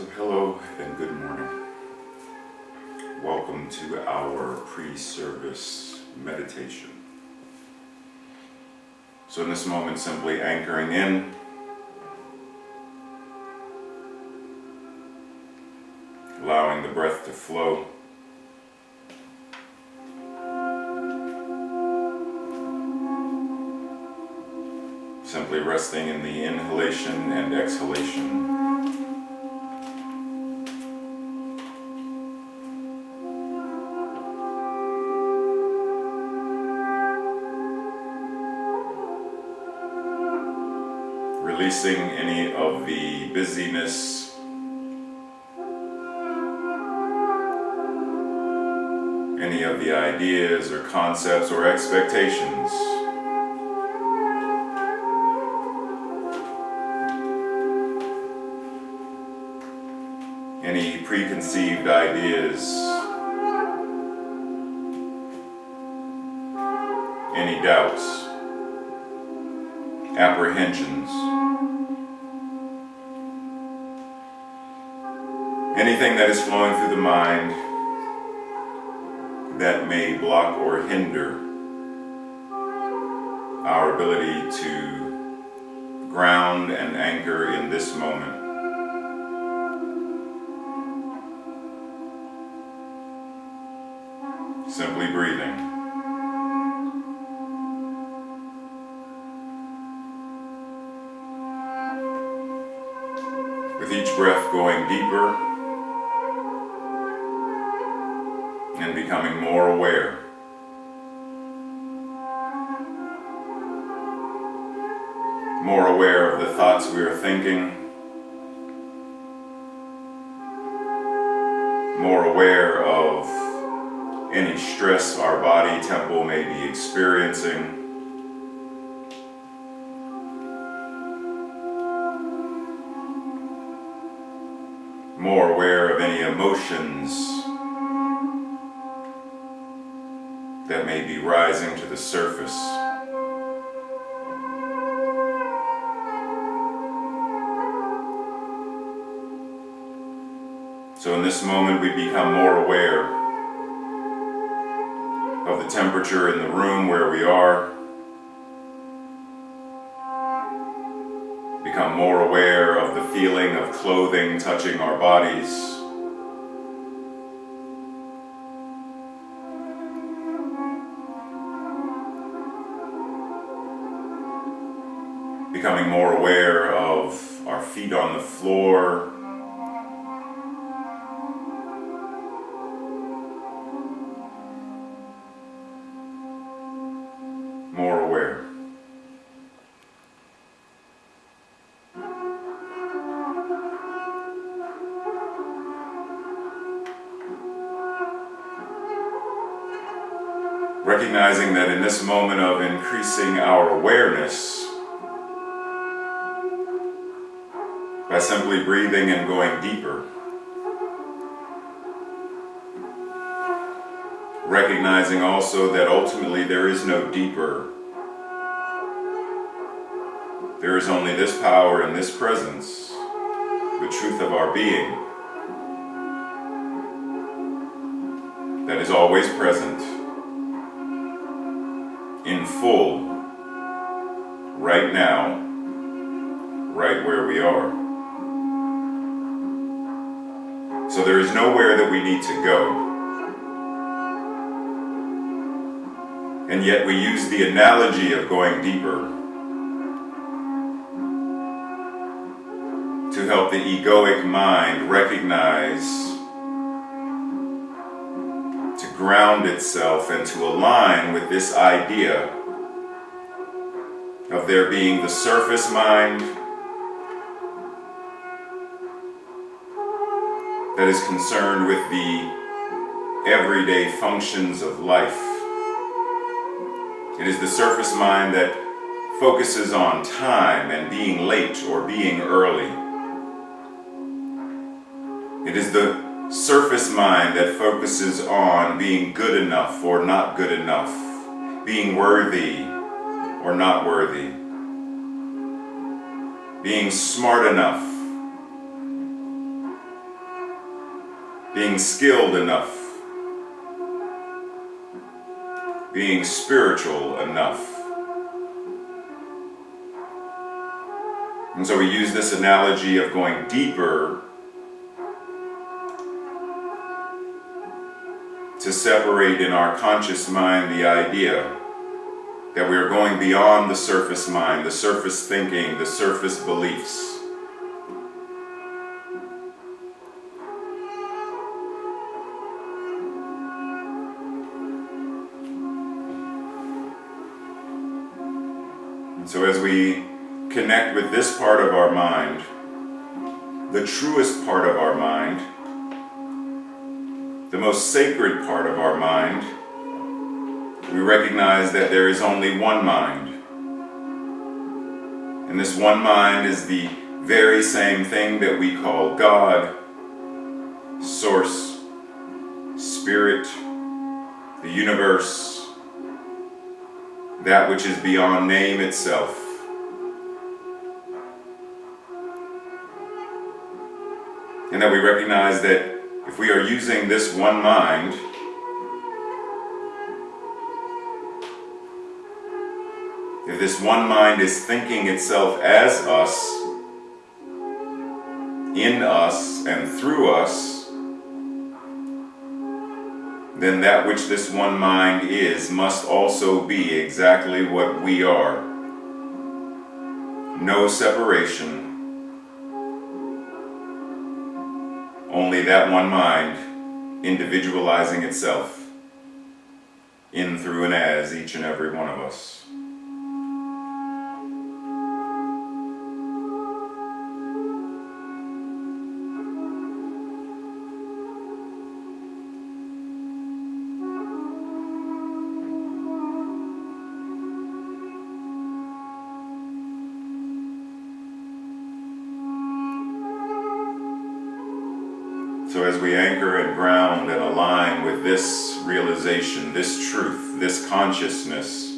So hello and good morning. Welcome to our pre-service meditation. So in this moment, simply anchoring in, allowing the breath to flow. Simply resting in the inhalation and exhalation. Releasing any of the busyness, any of the ideas or concepts or expectations. Any preconceived ideas, any doubts, apprehensions, anything that is flowing through the mind that may block or hinder our ability to ground and anchor in this moment. Simply breathing. With each breath going deeper and becoming more aware. More aware of the thoughts we are thinking. More aware of any stress our body temple may be experiencing. More aware of any emotions that may be rising to the surface. So in this moment we become more aware of the temperature in the room where we are. Become more aware of the feeling of clothing touching our bodies. Becoming more aware of our feet on the floor. More aware. Recognizing that in this moment of increasing our awareness, by simply breathing and going deeper, recognizing also that ultimately there is no deeper. There is only this power and this presence, the truth of our being, that is always present, in full, right now, right where we are. So there is nowhere that we need to go. And yet we use the analogy of going deeper to help the egoic mind recognize, to ground itself and to align with this idea of there being the surface mind that is concerned with the everyday functions of life. It is the surface mind that focuses on time and being late or being early. It is the surface mind that focuses on being good enough or not good enough, being worthy or not worthy, being smart enough being skilled enough, being spiritual enough. And so we use this analogy of going deeper to separate in our conscious mind the idea that we are going beyond the surface mind, the surface thinking, the surface beliefs. And so as we connect with this part of our mind, the truest part of our mind, the most sacred part of our mind, we recognize that there is only one mind. And this one mind is the very same thing that we call God, Source, Spirit, the universe, that which is beyond name itself. And that we recognize that if we are using this one mind, if this one mind is thinking itself as us, in us and through us, then that which this one mind is must also be exactly what we are. No separation. Only that one mind individualizing itself in, through, and as each and every one of us. So as we anchor and ground and align with this realization, this truth, this consciousness,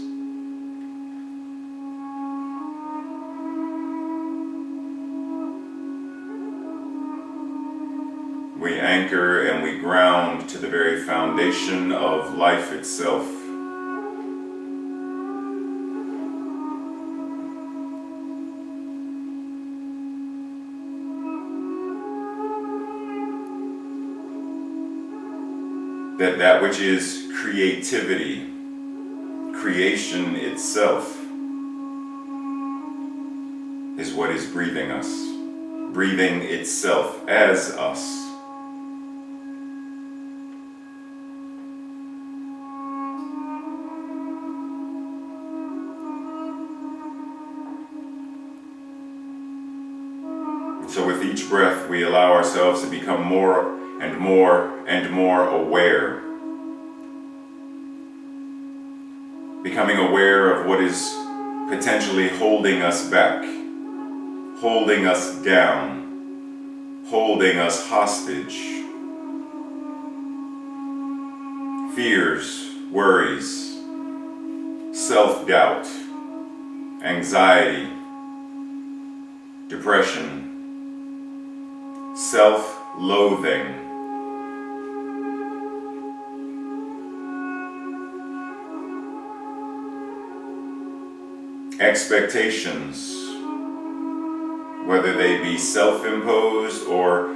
we anchor and we ground to the very foundation of life itself. That which is creativity, creation itself, is what is breathing us, breathing itself as us. So with each breath, we allow ourselves to become more and more and more aware. Becoming aware of what is potentially holding us back, holding us down, holding us hostage. Fears, worries, self-doubt, anxiety, depression, self-loathing. Expectations, whether they be self-imposed or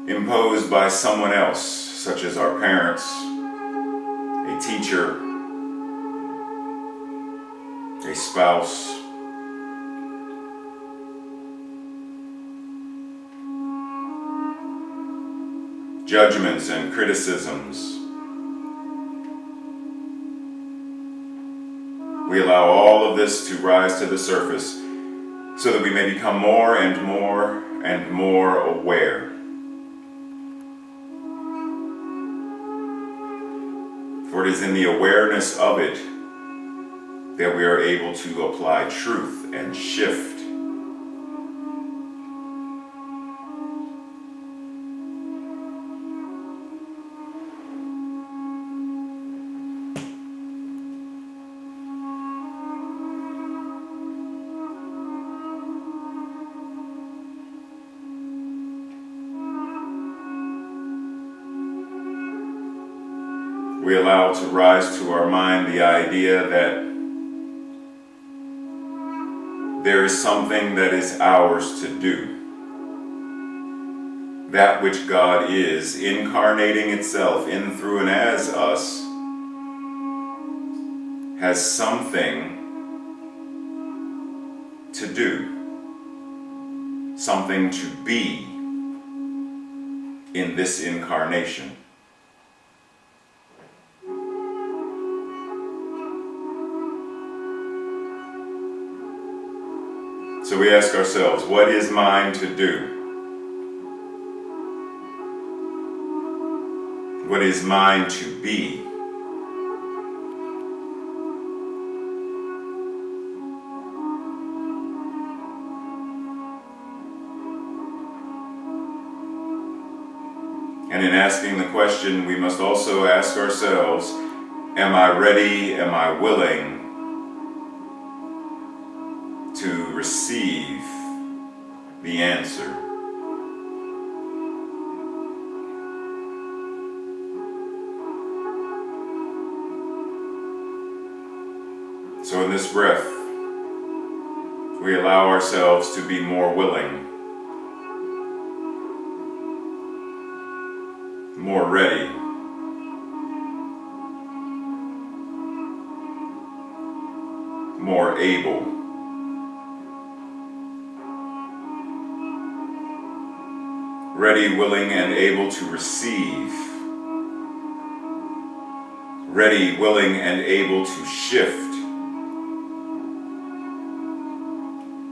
imposed by someone else, such as our parents, a teacher, a spouse, judgments and criticisms. We allow all of this to rise to the surface so that we may become more and more and more aware. For it is in the awareness of it that we are able to apply truth and shift. we allow to rise to our mind the idea that there is something that is ours to do. That which God is, incarnating itself in, through, and as us, has something to do, something to be in this incarnation. So we ask ourselves, what is mine to do? What is mine to be? And in asking the question, we must also ask ourselves, am I ready, am I willing to receive the answer? So in this breath, we allow ourselves to be more willing, more ready, more able, ready, willing, and able to receive, ready, willing, and able to shift,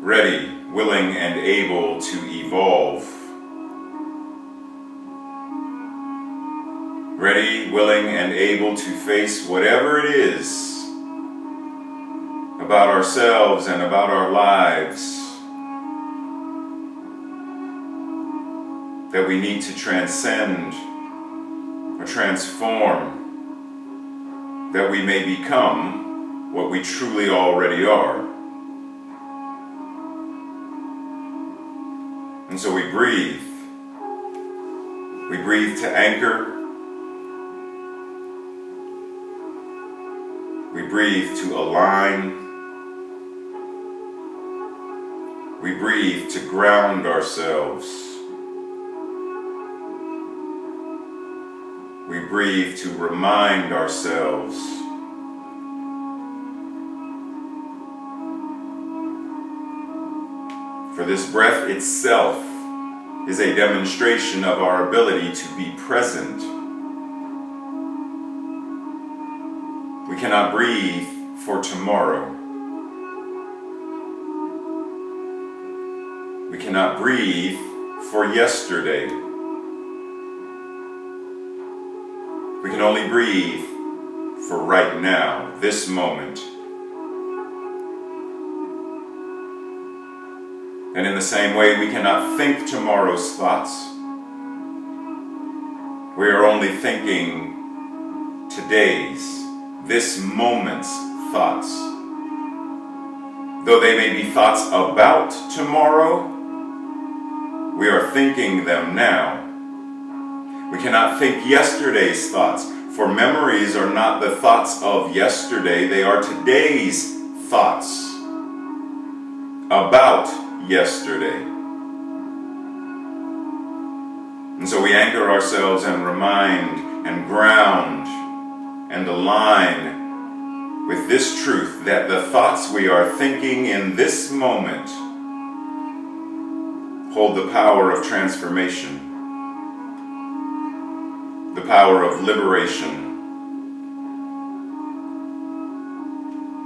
ready, willing, and able to evolve, ready, willing, and able to face whatever it is about ourselves and about our lives that we need to transcend or transform, that we may become what we truly already are. And so we breathe. We breathe to anchor. We breathe to align. We breathe to ground ourselves. We breathe to remind ourselves. For this breath itself is a demonstration of our ability to be present. We cannot breathe for tomorrow. We cannot breathe for yesterday. We can only breathe for right now, this moment. And in the same way, we cannot think tomorrow's thoughts. We are only thinking today's, this moment's thoughts. Though they may be thoughts about tomorrow, we are thinking them now. We cannot think yesterday's thoughts, for memories are not the thoughts of yesterday, they are today's thoughts about yesterday. And so we anchor ourselves and remind and ground and align with this truth that the thoughts we are thinking in this moment hold the power of transformation, the power of liberation,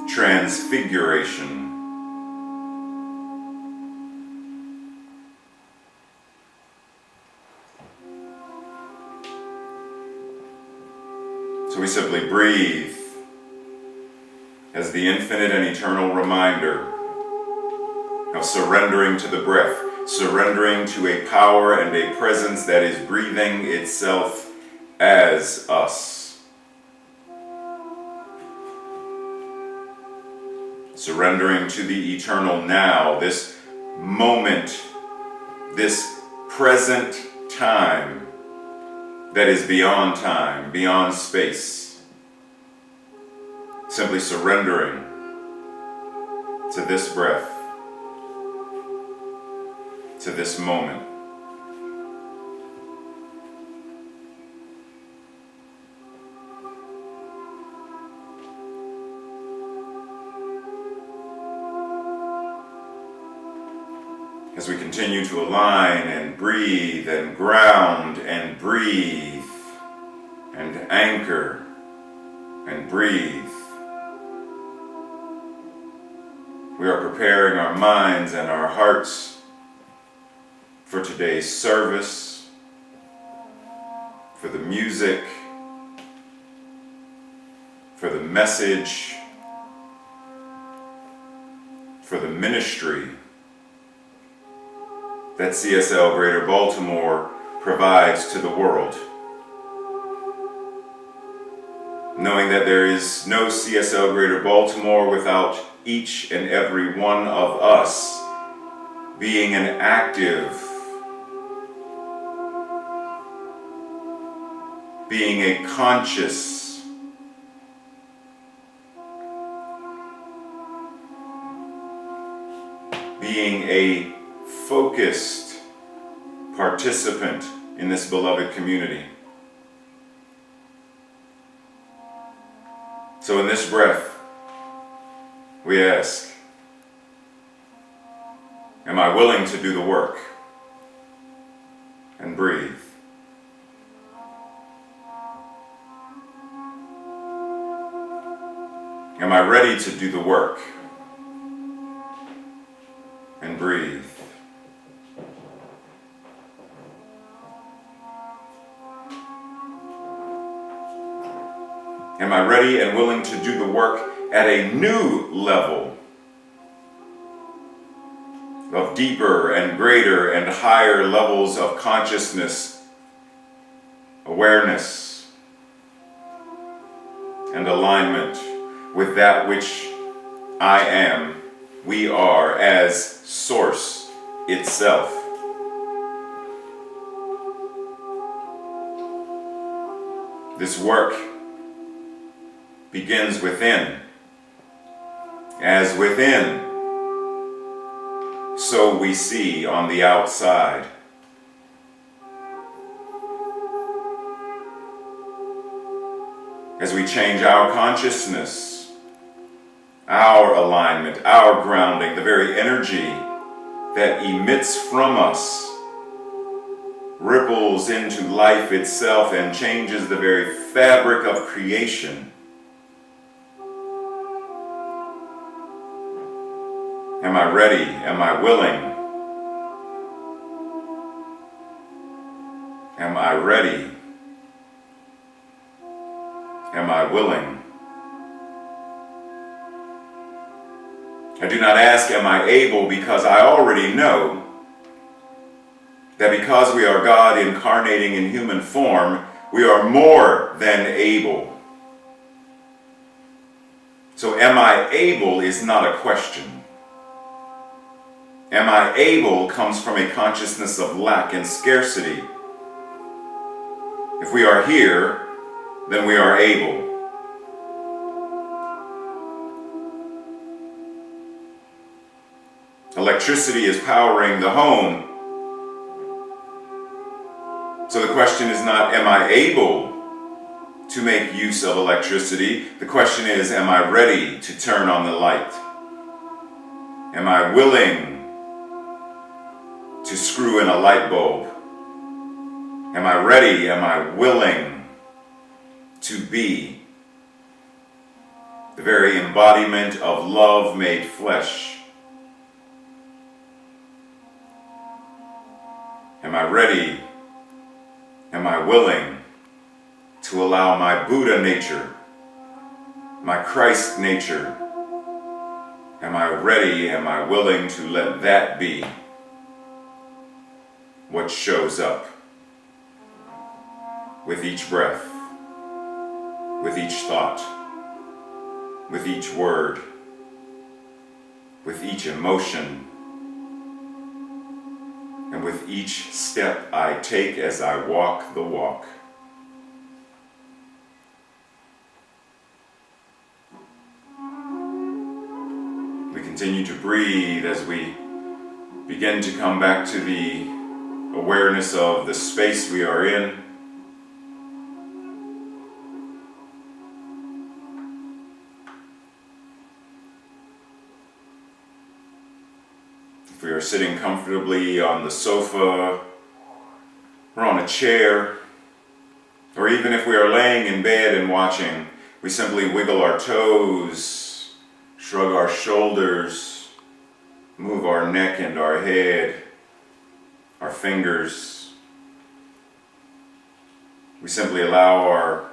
transfiguration. So we simply breathe as the infinite and eternal reminder of surrendering to the breath, surrendering to a power and a presence that is breathing itself as us. Surrendering to the eternal now, this moment, this present time that is beyond time, beyond space, simply surrendering to this breath, to this moment. As we continue to align and breathe and ground and breathe and anchor and breathe, we are preparing our minds and our hearts for today's service, for the music, for the message, for the ministry that CSL Greater Baltimore provides to the world. Knowing that there is no CSL Greater Baltimore without each and every one of us being an active, being a conscious, being a focused participant in this beloved community. So in this breath, we ask, am I willing to do the work? And breathe. Am I ready to do the work? And breathe. Am I ready and willing to do the work at a new level of deeper and greater and higher levels of consciousness, awareness, and alignment with that which I am, we are, as Source itself? This work begins within. As within, so we see on the outside. As we change our consciousness, our alignment, our grounding, the very energy that emits from us ripples into life itself and changes the very fabric of creation. Am I ready? Am I willing? Am I ready? Am I willing? I do not ask, am I able, because I already know that because we are God incarnating in human form, we are more than able. So am I able is not a question. Am I able comes from a consciousness of lack and scarcity. If we are here, then we are able. Electricity is powering the home. So the question is not, am I able to make use of electricity? The question is, am I ready to turn on the light? Am I willing to screw in a light bulb? Am I ready? Am I willing to be the very embodiment of love made flesh? Am I ready? Am I willing to allow my Buddha nature, my Christ nature, am I ready? Am I willing to let that be what shows up with each breath, with each thought, with each word, with each emotion, and with each step I take as I walk the walk? We continue to breathe as we begin to come back to the awareness of the space we are in. If we are sitting comfortably on the sofa or on a chair, or even if we are laying in bed and watching, we simply wiggle our toes, shrug our shoulders, move our neck and our head, our fingers. We simply allow our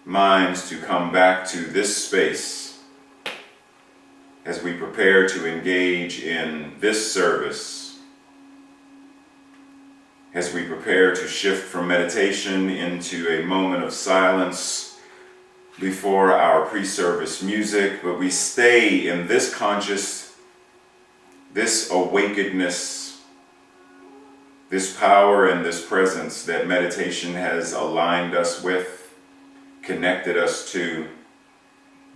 minds to come back to this space as we prepare to engage in this service, as we prepare to shift from meditation into a moment of silence before our pre-service music, but we stay in this conscious, this awakenedness, this power and this presence that meditation has aligned us with, connected us to,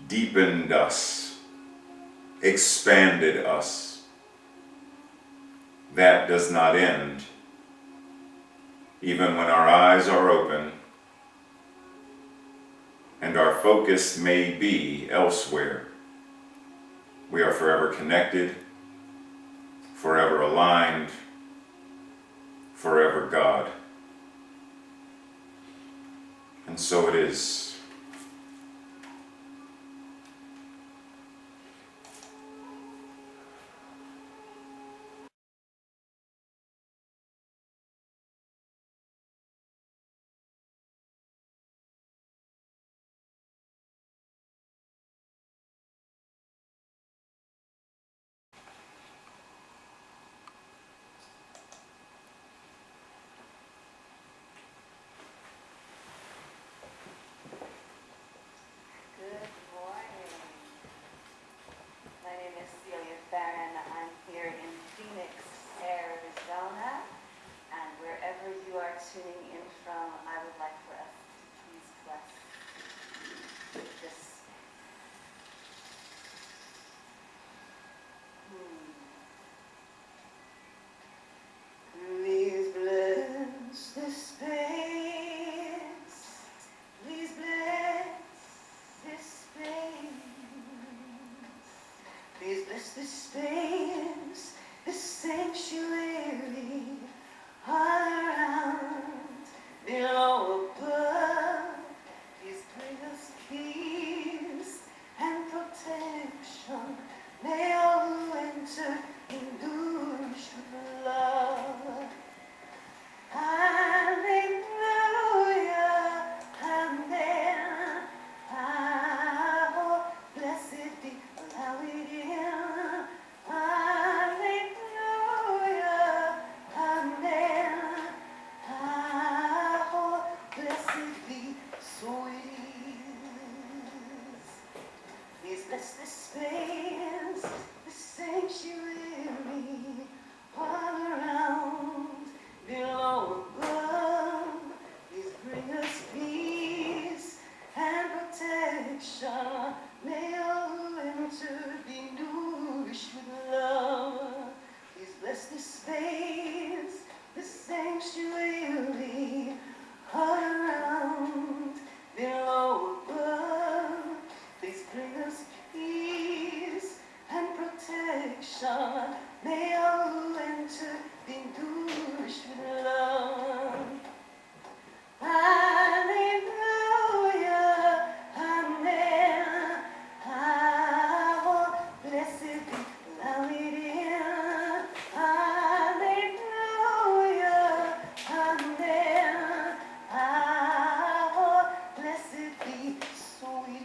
deepened us, expanded us. That does not end. Even when our eyes are open and our focus may be elsewhere, we are forever connected, forever aligned, forever God. And so it is. Tuning in from, I would like for us to please bless with this. Please bless this space. Please bless this space. Please bless this space, this sanctuary. All around, below, above, please bring us peace and protection. May all who enter indulge with love. Hallelujah, amen. Oh, blessed be, allow it in. Hallelujah. Bless this space, this sanctuary, all around, below, above. Please bring us peace and protection. May all who enter be nourished with love. Please bless this space, this sanctuary, all around, below, above. Please bring us peace and protection. May all who enter be nourished with love. Hallelujah, amen. Oh, blessed be, allow it in. Hallelujah, amen. Oh, blessed be, so it is.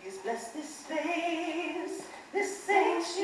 Please bless this space, this sanctuary.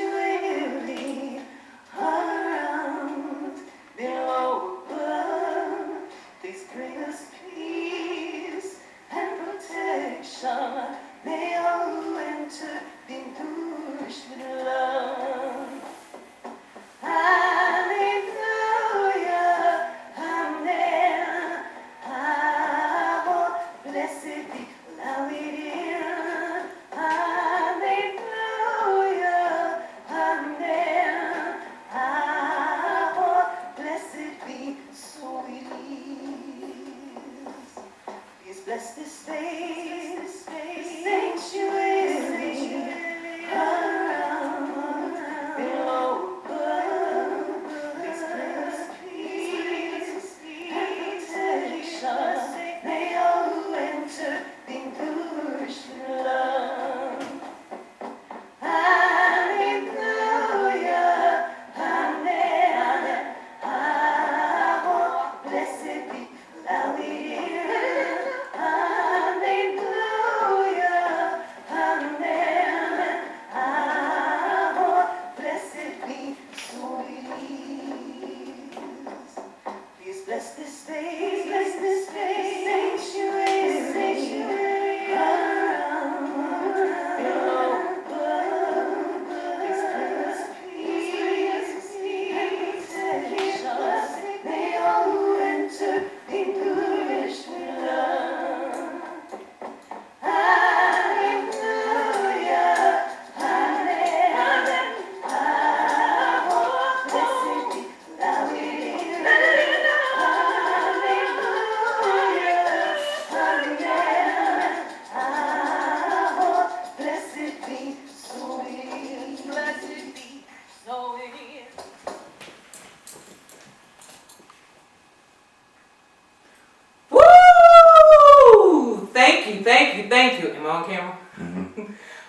Thank you. Am I on camera?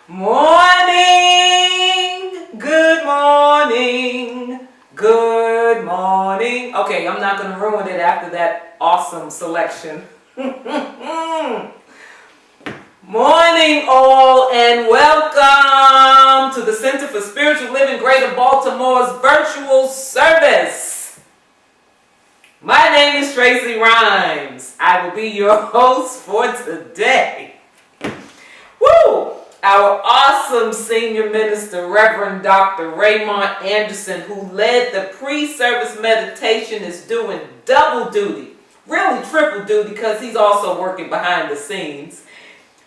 Morning. Good morning. Good morning. Okay, I'm not going to ruin it after that awesome selection. Morning all, and welcome to the Center for Spiritual Living Greater Baltimore's virtual service. My name is Tracy Rhymes. I will be your host for today. Woo! Our awesome senior minister, Reverend Dr. Raymont Anderson, who led the pre-service meditation, is doing double duty, really triple duty, because he's also working behind the scenes.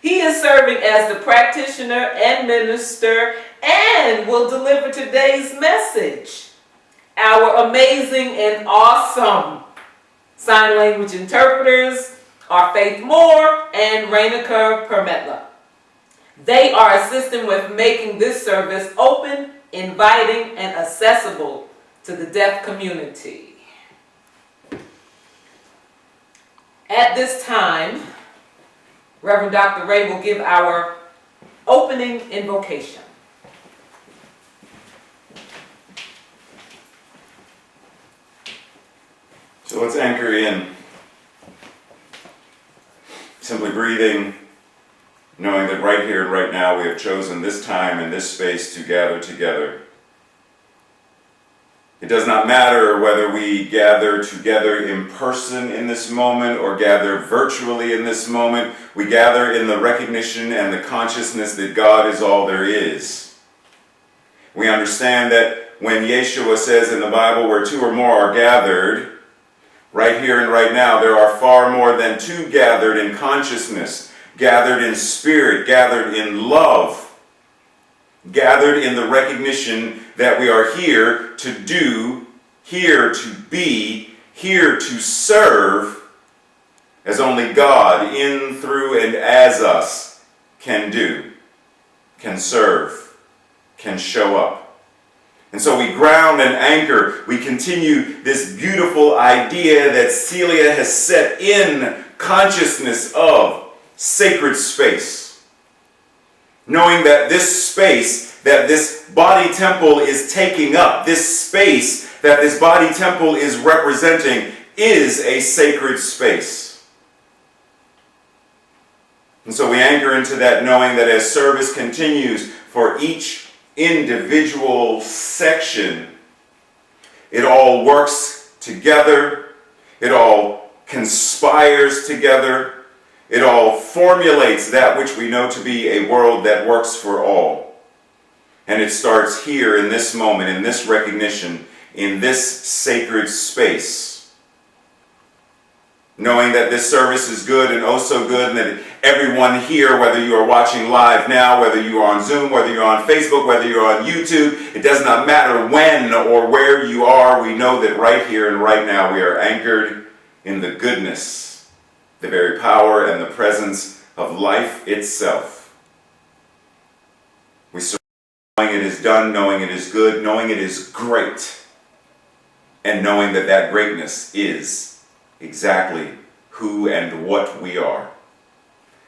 He is serving as the practitioner and minister and will deliver today's message. Our amazing and awesome sign language interpreters are Faith Moore and Rainica Permetla. They are assisting with making this service open, inviting, and accessible to the deaf community. At this time, Reverend Dr. Ray will give our opening invocation. So let's anchor in. Simply breathing, knowing that right here and right now we have chosen this time and this space to gather together. It does not matter whether we gather together in person in this moment or gather virtually in this moment. We gather in the recognition and the consciousness that God is all there is. We understand that when Yeshua says in the Bible, where two or more are gathered, right here and right now, there are far more than two gathered in consciousness, gathered in spirit, gathered in love, gathered in the recognition that we are here to do, here to be, here to serve, as only God, in, through, and as us, can do, can serve, can show up. And so we ground and anchor, we continue this beautiful idea that Celia has set in consciousness of sacred space. Knowing that this space that this body temple is taking up, this space that this body temple is representing, is a sacred space. And so we anchor into that, knowing that as service continues for each individual section, it all works together, it all conspires together, it all formulates that which we know to be a world that works for all. And it starts here in this moment, in this recognition, in this sacred space. Knowing that this service is good and oh so good, and that everyone here, whether you are watching live now, whether you are on Zoom, whether you're on Facebook, whether you're on YouTube, it does not matter when or where you are, we know that right here and right now we are anchored in the goodness, the very power and the presence of life itself. We serve knowing it is done, knowing it is good, knowing it is great, and knowing that that greatness is exactly who and what we are.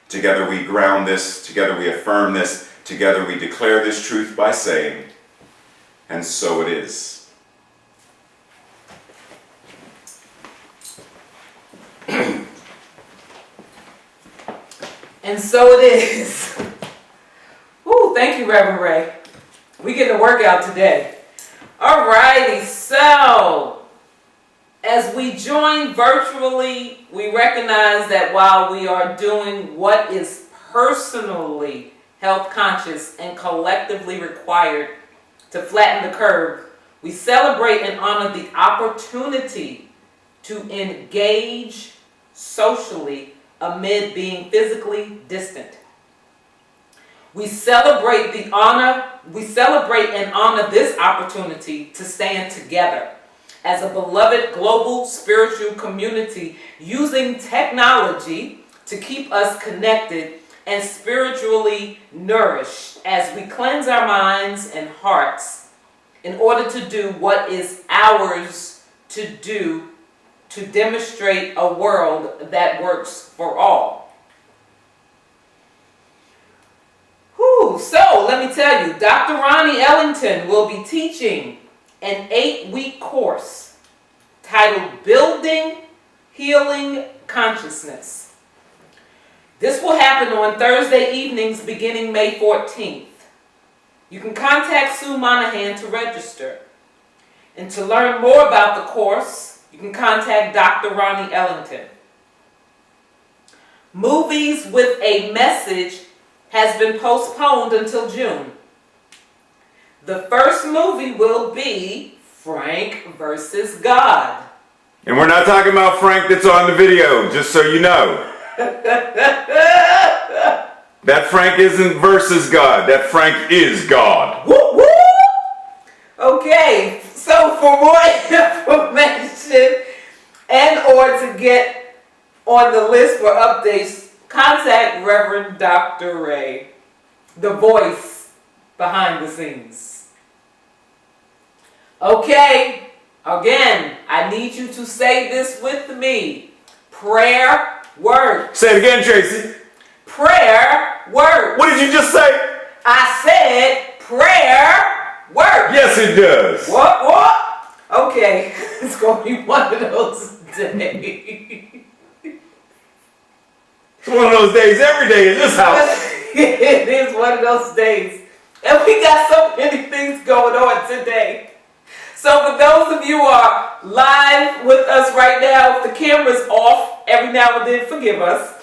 Together we ground this, together we affirm this, together we declare this truth by saying, and so it is. And so it is. Woo, thank you, Reverend Ray. We get a workout today. Alrighty, so as we join virtually, we recognize that while we are doing what is personally health conscious and collectively required to flatten the curve, we celebrate and honor the opportunity to engage socially amid being physically distant. We celebrate and honor this opportunity to stand together as a beloved global spiritual community, using technology to keep us connected and spiritually nourished as we cleanse our minds and hearts in order to do what is ours to do to demonstrate a world that works for all. So let me tell you, Dr. Ronnie Ellington will be teaching an 8-week course titled Building Healing Consciousness. This will happen on Thursday evenings beginning May 14th. You can contact Sue Monahan to register. And to learn more about the course, you can contact Dr. Ronnie Ellington. Movies with a Message has been postponed until June. The first movie will be Frank versus God. And we're not talking about Frank that's on the video, just so you know. That Frank isn't versus God. That Frank is God. Woo woo! Okay, so for more information and or to get on the list for updates, contact Reverend Dr. Ray, the voice behind the scenes. Okay, again, I need you to say this with me. Prayer, word. Say it again, Tracy. Prayer, word. What did you just say? I said prayer, word. Yes, it does. What? Okay, it's going to be one of those days. It's one of those days every day in this house. It is one of those days. And we got so many things going on today. So for those of you who are live with us right now, if the camera's off every now and then, forgive us.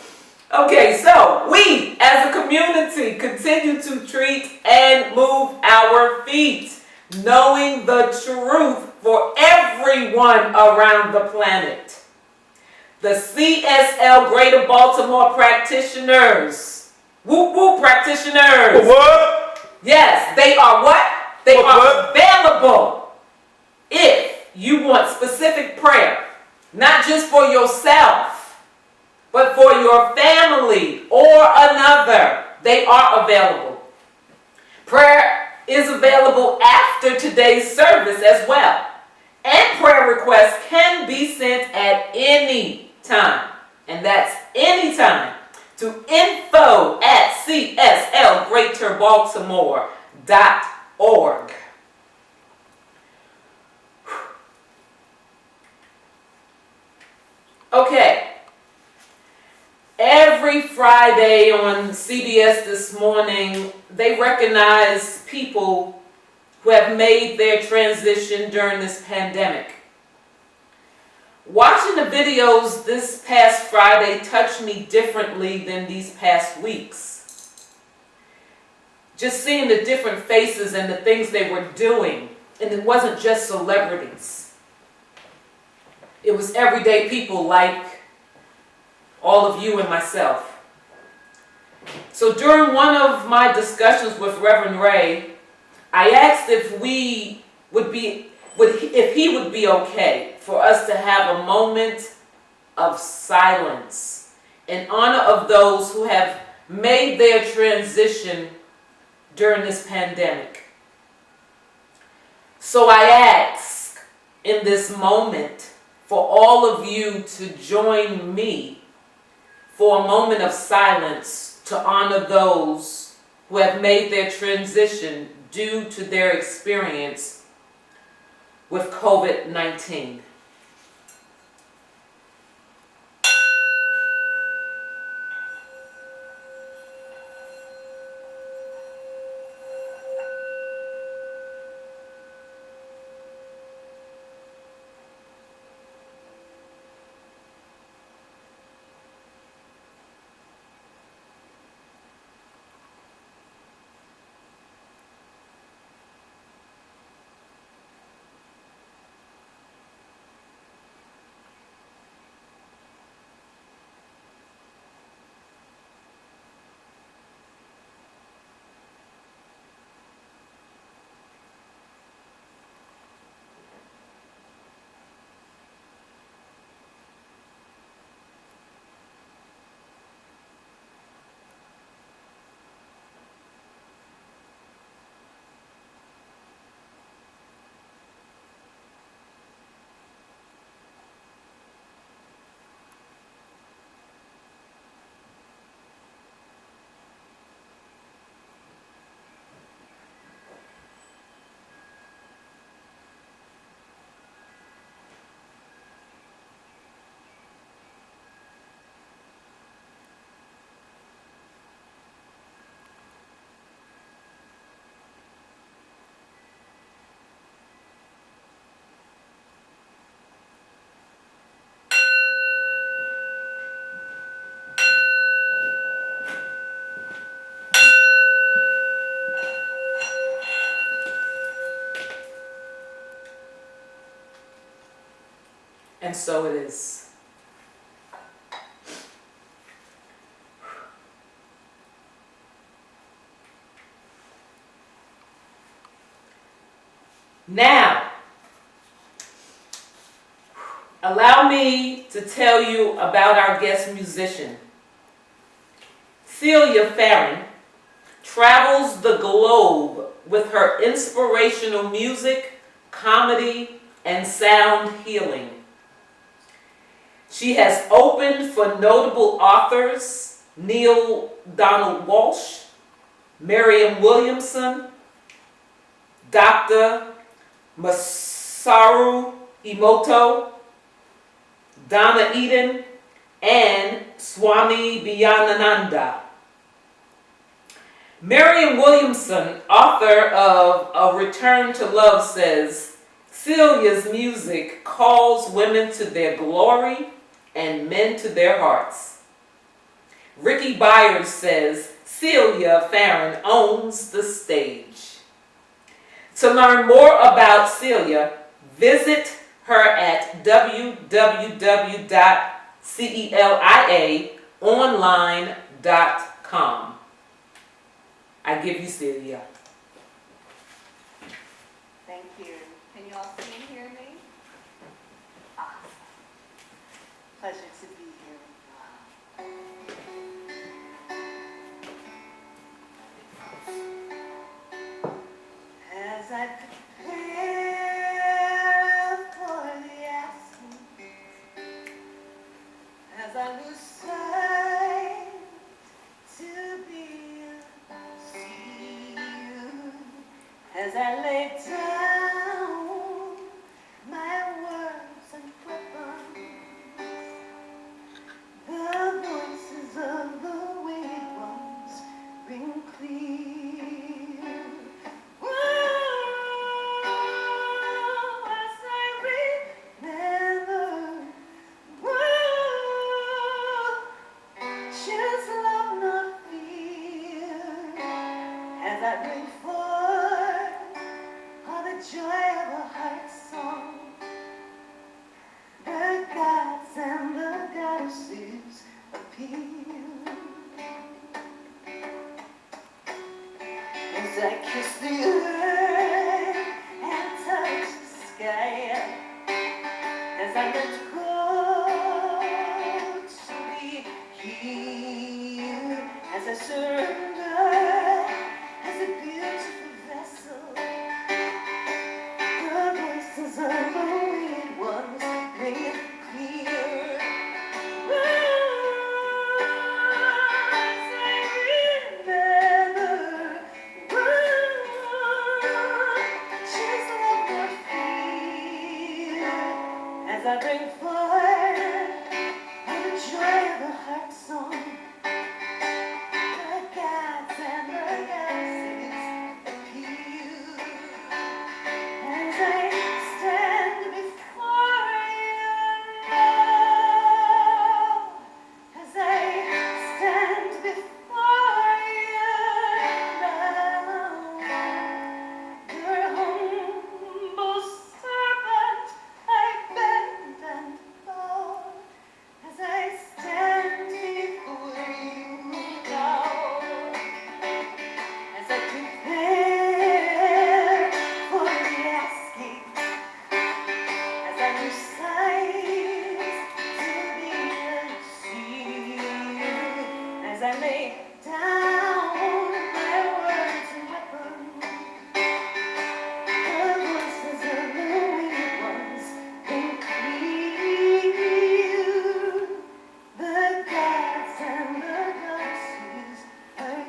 Okay, so we as a community continue to treat and move our feet, knowing the truth for everyone around the planet. The CSL Greater Baltimore practitioners. Whoop whoop practitioners. What? Yes, they are what? They are What? available if you want specific prayer, not just for yourself, but for your family or another. They are available. Prayer is available after today's service as well. And prayer requests can be sent at any time. And that's any time to info@cslgreaterbaltimore.org. Okay. Every Friday on CBS This Morning, they recognize people who have made their transition during this pandemic. Watching the videos this past Friday touched me differently than these past weeks. Just seeing the different faces and the things they were doing. And it wasn't just celebrities. It was everyday people like all of you and myself. So during one of my discussions with Reverend Ray, I asked if he would be okay for us to have a moment of silence in honor of those who have made their transition during this pandemic. So I ask in this moment for all of you to join me for a moment of silence to honor those who have made their transition due to their experience with COVID-19. And so it is. Now, allow me to tell you about our guest musician. Celia Farron travels the globe with her inspirational music, comedy, and sound healing. She has opened for notable authors Neil Donald Walsh, Mariam Williamson, Dr. Masaru Emoto, Donna Eden, and Swami Vivekananda. Mariam Williamson, author of A Return to Love, says, Celia's music calls women to their glory and men to their hearts. Ricky Byers says, Celia Farron owns the stage. To learn more about Celia, visit her at www.celiaonline.com. I give you Celia. Thank you. Can you all see and hear me? Awesome. Pleasure to be here with you all. As I prepare for the asking, as I lose sight to be see you, as I lay down my words and weapons, the voices of the wicked ones ring clear. Whoa, as I remember, whoa, choose love, not fear, as I bring forth all the joy of a heart song. The gods and the goddesses appeal as I kiss the earth and touch the sky, as I let go to be healed, as I surrender as a beautiful vessel. The voices of the wicked ones ring clear. As I remember, she's like the fear, as I bring forth all the joy of the heart song. The gods and the goddesses appeal as I stand before you now, as I stand before you now, your humble servant, I bend and bow, as I stand before you now, as I prepare for the asking, as I recite to be unseen, as I lay down my words and weapons, the voices of the wicked ones ring clear. The gods and the goddesses are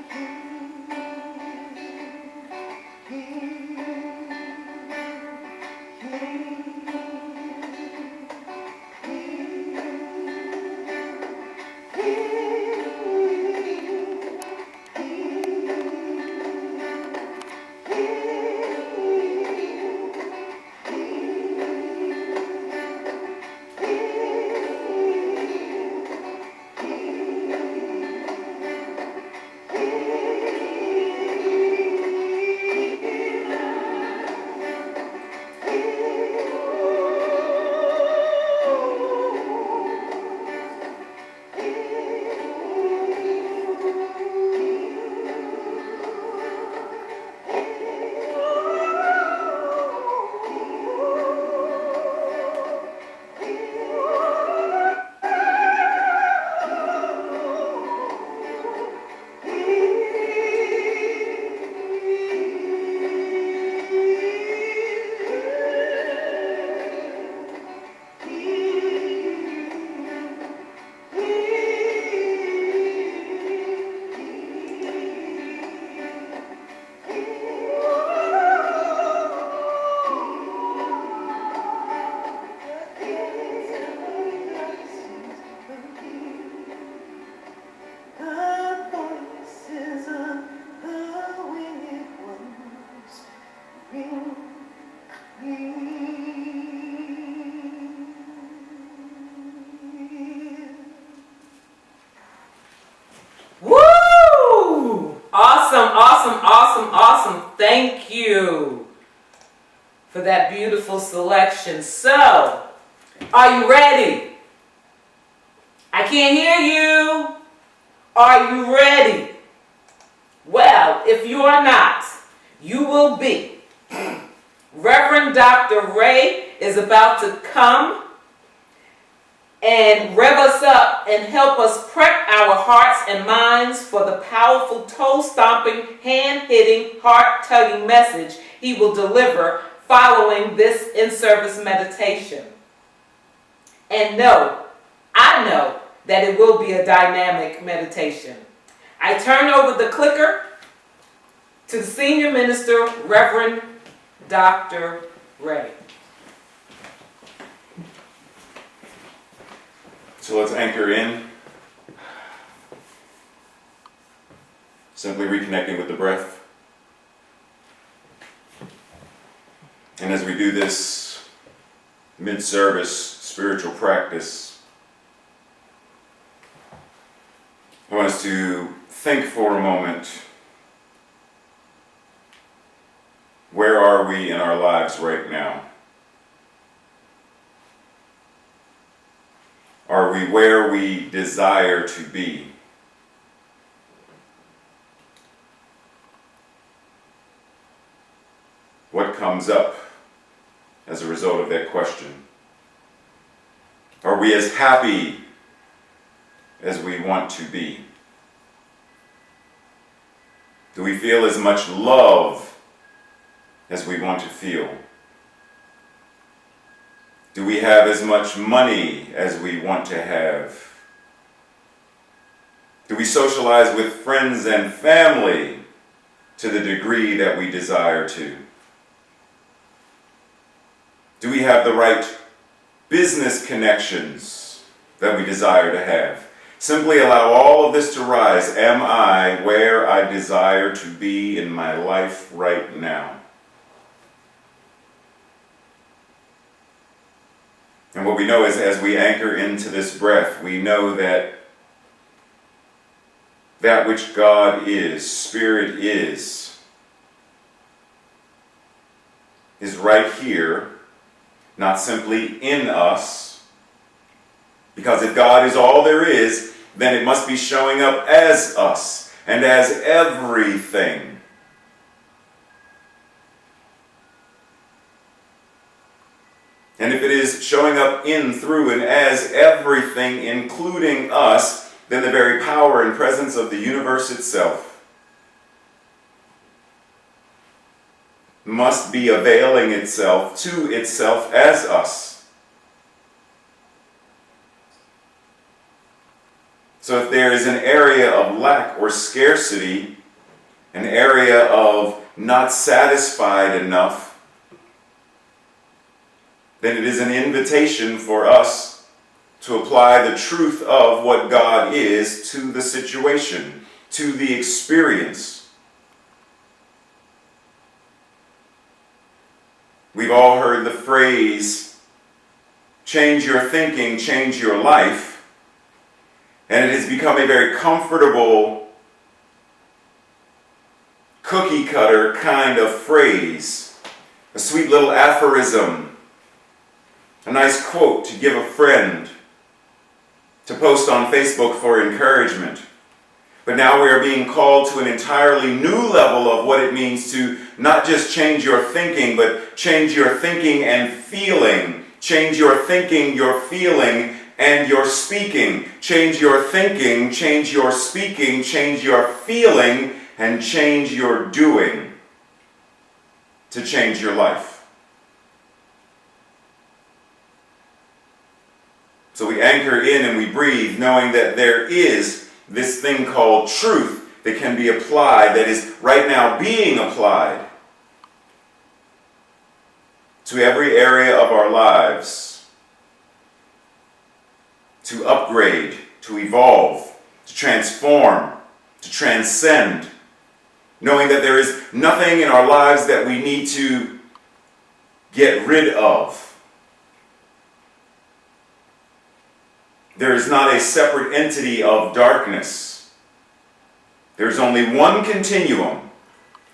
Woo! Awesome, awesome, awesome, awesome. Thank you for that beautiful selection. So, are you ready? I can't hear you. Are you ready? Well, if you are not, you will be. Reverend Dr. Ray is about to come and rev us up and help us prep our hearts and minds for the powerful toe-stomping, hand-hitting, heart-tugging message he will deliver following this in-service meditation. And I know that it will be a dynamic meditation. I turn over the clicker to the Senior Minister, Reverend Dr. Ray. So let's anchor in, simply reconnecting with the breath. And as we do this mid-service spiritual practice, I want us to think for a moment, where are we in our lives right now? Are we where we desire to be? What comes up as a result of that question? Are we as happy as we want to be? Do we feel as much love as we want to feel? Do we have as much money as we want to have? Do we socialize with friends and family to the degree that we desire to? Do we have the right business connections that we desire to have? Simply allow all of this to rise. Am I where I desire to be in my life right now? And what we know is, as we anchor into this breath, we know that that which God is, Spirit is right here, not simply in us. Because if God is all there is, then it must be showing up as us and as everything. And if it is showing up in, through, and as everything, including us, then the very power and presence of the universe itself must be availing itself to itself as us. So if there is an area of lack or scarcity, an area of not satisfied enough, then it is an invitation for us to apply the truth of what God is to the situation, to the experience. We've all heard the phrase, change your thinking, change your life, and it has become a very comfortable, cookie cutter kind of phrase, a sweet little aphorism, a nice quote to give a friend, to post on Facebook for encouragement. But now we are being called to an entirely new level of what it means to not just change your thinking, but change your thinking and feeling. Change your thinking, your feeling, and your speaking. Change your thinking, change your speaking, change your feeling, and change your doing to change your life. So we anchor in and we breathe, knowing that there is this thing called truth that can be applied, that is right now being applied to every area of our lives, to upgrade, to evolve, to transform, to transcend, knowing that there is nothing in our lives that we need to get rid of. There is not a separate entity of darkness. There's only one continuum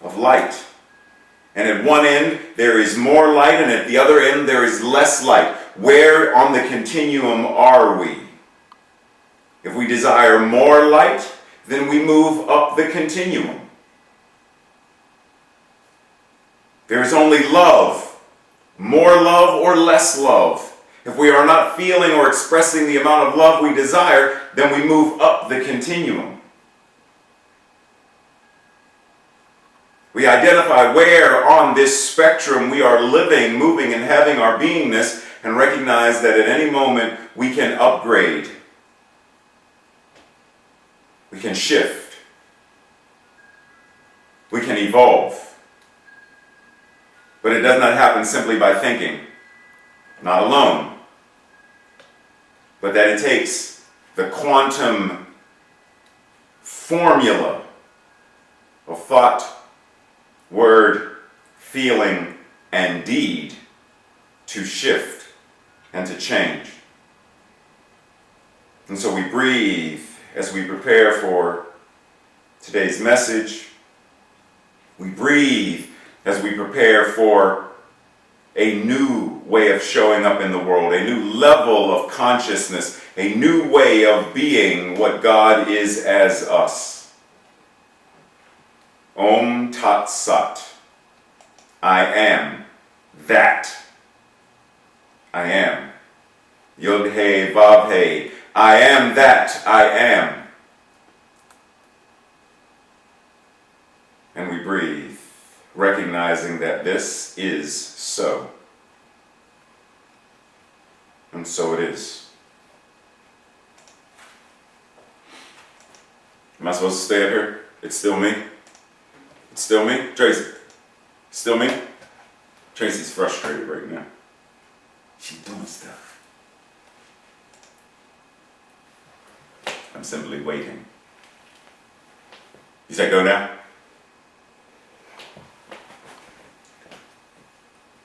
of light. And at one end, there is more light, and at the other end, there is less light. Where on the continuum are we? If we desire more light, then we move up the continuum. There is only love, more love or less love. If we are not feeling or expressing the amount of love we desire, then we move up the continuum. We identify where on this spectrum we are living, moving, and having our beingness, and recognize that at any moment we can upgrade. We can shift. We can evolve. But it does not happen simply by thinking. Not alone. But that it takes the quantum formula of thought, word, feeling, and deed to shift and to change. And so we breathe as we prepare for today's message. We breathe as we prepare for a new way of showing up in the world, a new level of consciousness, a new way of being what God is as us. Om Tat Sat. I am that. I am. Yod He Vav He. I am that I am. And we breathe, recognizing that this is so. And so it is. Am I supposed to stay up here? It's still me? It's still me? Tracy? Still me? Tracy's frustrated right now. She's doing stuff. I'm simply waiting. You say go now?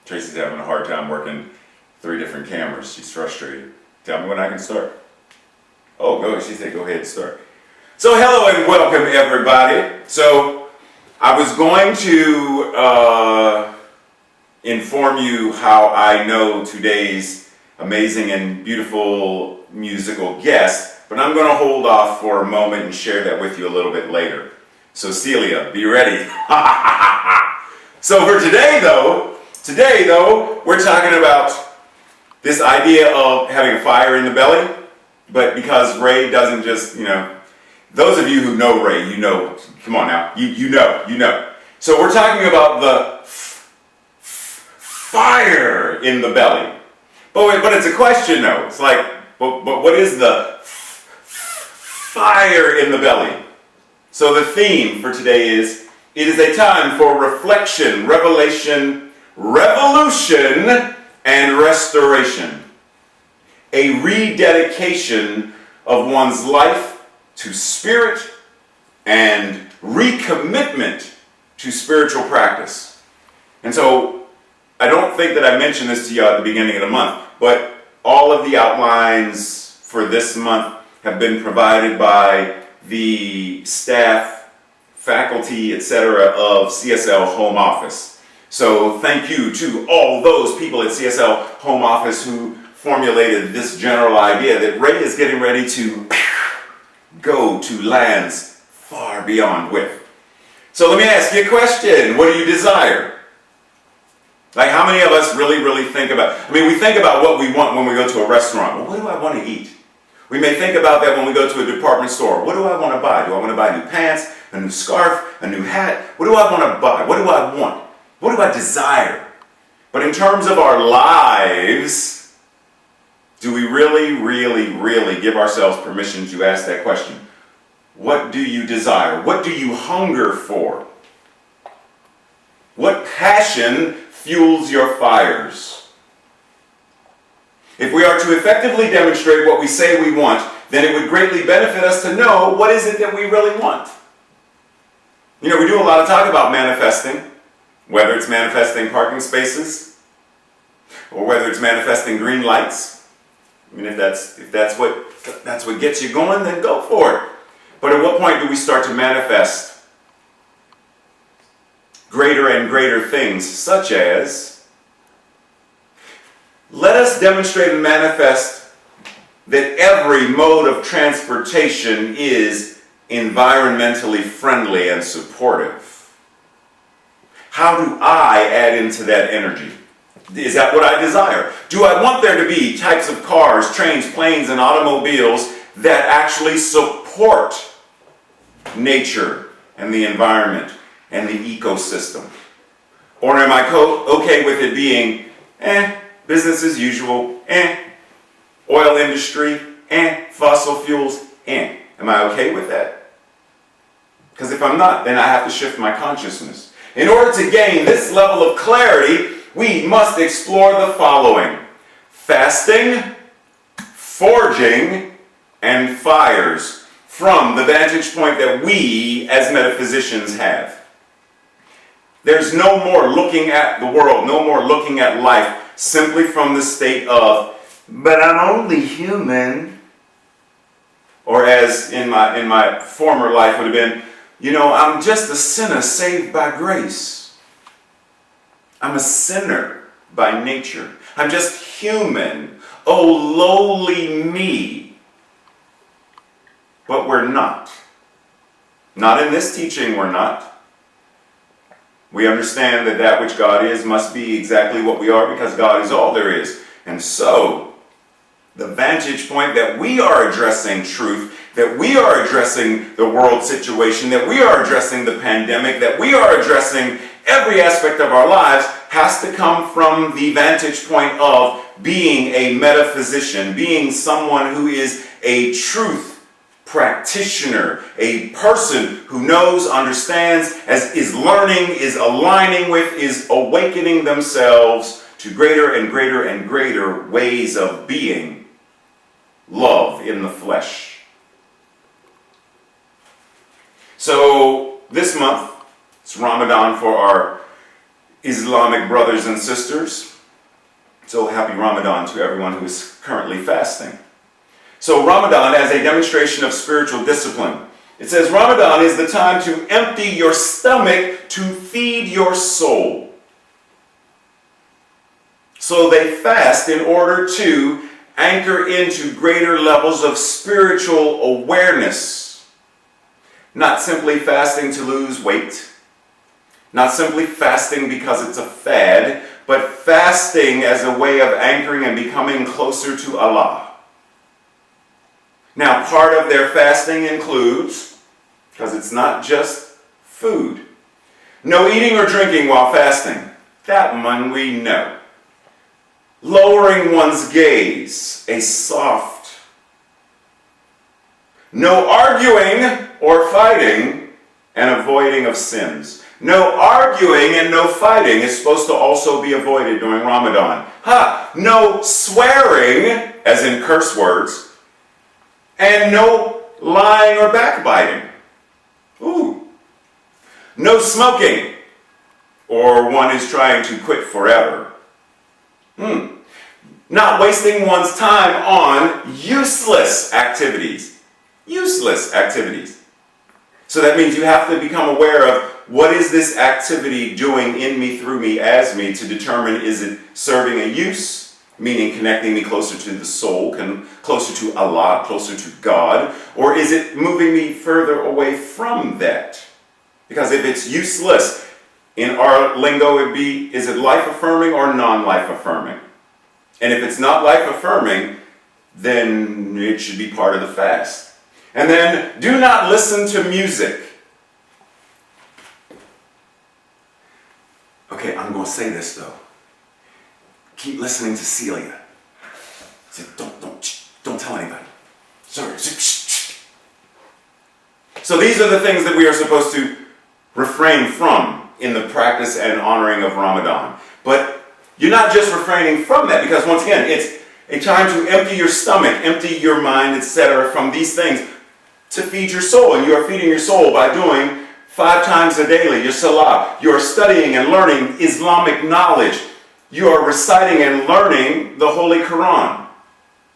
Tracy's having a hard time working 3 different cameras. She's frustrated. Tell me when I can start. Oh, go ahead. She said go ahead and start. So hello and welcome everybody. So I was going to inform you how I know today's amazing and beautiful musical guest, but I'm going to hold off for a moment and share that with you a little bit later. So Celia, be ready. So for today though, we're talking about this idea of having a fire in the belly, but because Ray doesn't just, those of you who know Ray, you know, come on now, you know. So we're talking about the fire in the belly. But it's a question though. It's like, but what is the fire in the belly? So the theme for today is, it is a time for reflection, revelation, revolution, and restoration. A rededication of one's life to spirit and recommitment to spiritual practice. And so, I don't think that I mentioned this to you at the beginning of the month, but all of the outlines for this month have been provided by the staff, faculty, etc. of CSL Home Office. So thank you to all those people at CSL Home Office who formulated this general idea that Ray is getting ready to go to lands far beyond with. So let me ask you a question. What do you desire? Like, how many of us really think about, we think about what we want when we go to a restaurant. Well, what do I want to eat? We may think about that when we go to a department store. What do I want to buy? Do I want to buy new pants, a new scarf, a new hat? What do I want to buy? What do I want? What do I desire? But in terms of our lives, do we really give ourselves permission to ask that question? What do you desire? What do you hunger for? What passion fuels your fires? If we are to effectively demonstrate what we say we want, then it would greatly benefit us to know what is it that we really want. We do a lot of talk about manifesting, whether it's manifesting parking spaces or whether it's manifesting green lights. If that's what gets you going, then go for it. But at what point do we start to manifest greater and greater things, such as, let us demonstrate and manifest that every mode of transportation is environmentally friendly and supportive. How do I add into that energy? Is that what I desire? Do I want there to be types of cars, trains, planes, and automobiles that actually support nature and the environment and the ecosystem? Or am I okay with it being, business as usual, oil industry, fossil fuels, Am I okay with that? Because if I'm not, then I have to shift my consciousness. In order to gain this level of clarity, we must explore the following: fasting, forging, and fires, from the vantage point that we as metaphysicians have. There's no more looking at the world, no more looking at life simply from the state of, but I'm only human. Or as in my former life would have been, I'm just a sinner saved by grace. I'm a sinner by nature. I'm just human. Oh, lowly me. But we're not. Not in this teaching, we're not. We understand that that which God is must be exactly what we are, because God is all there is. And so, the vantage point that we are addressing truth, that we are addressing the world situation, that we are addressing the pandemic, that we are addressing every aspect of our lives, has to come from the vantage point of being a metaphysician, being someone who is a truth practitioner, a person who knows, understands, is learning, is aligning with, is awakening themselves to greater and greater and greater ways of being love in the flesh. So this month, it's Ramadan for our Islamic brothers and sisters. So happy Ramadan to everyone who is currently fasting. So Ramadan as a demonstration of spiritual discipline. It says Ramadan is the time to empty your stomach to feed your soul. So they fast in order to anchor into greater levels of spiritual awareness. Not simply fasting to lose weight. Not simply fasting because it's a fad, but fasting as a way of anchoring and becoming closer to Allah. Now, part of their fasting includes, because it's not just food, no eating or drinking while fasting. That one we know. Lowering one's gaze, a soft. No arguing or fighting, and avoiding of sins. No arguing and no fighting is supposed to also be avoided during Ramadan. No swearing, as in curse words, and no lying or backbiting. No smoking, or one is trying to quit forever. Not wasting one's time on useless activities. Useless activities. So that means you have to become aware of, what is this activity doing in me, through me, as me, to determine, is it serving a use, meaning connecting me closer to the soul, closer to Allah, closer to God, or is it moving me further away from that? Because if it's useless, in our lingo it'd be, is it life-affirming or non-life-affirming? And if it's not life-affirming, then it should be part of the fast. And then, do not listen to music. Okay, I'm going to say this though. Keep listening to Celia. Say, don't tell anybody. Sorry. So these are the things that we are supposed to refrain from in the practice and honoring of Ramadan. But you're not just refraining from that, because once again, it's a time to empty your stomach, empty your mind, etc. from these things to feed your soul. And you are feeding your soul by doing 5 times a daily, your salah. You are studying and learning Islamic knowledge. You are reciting and learning the Holy Quran.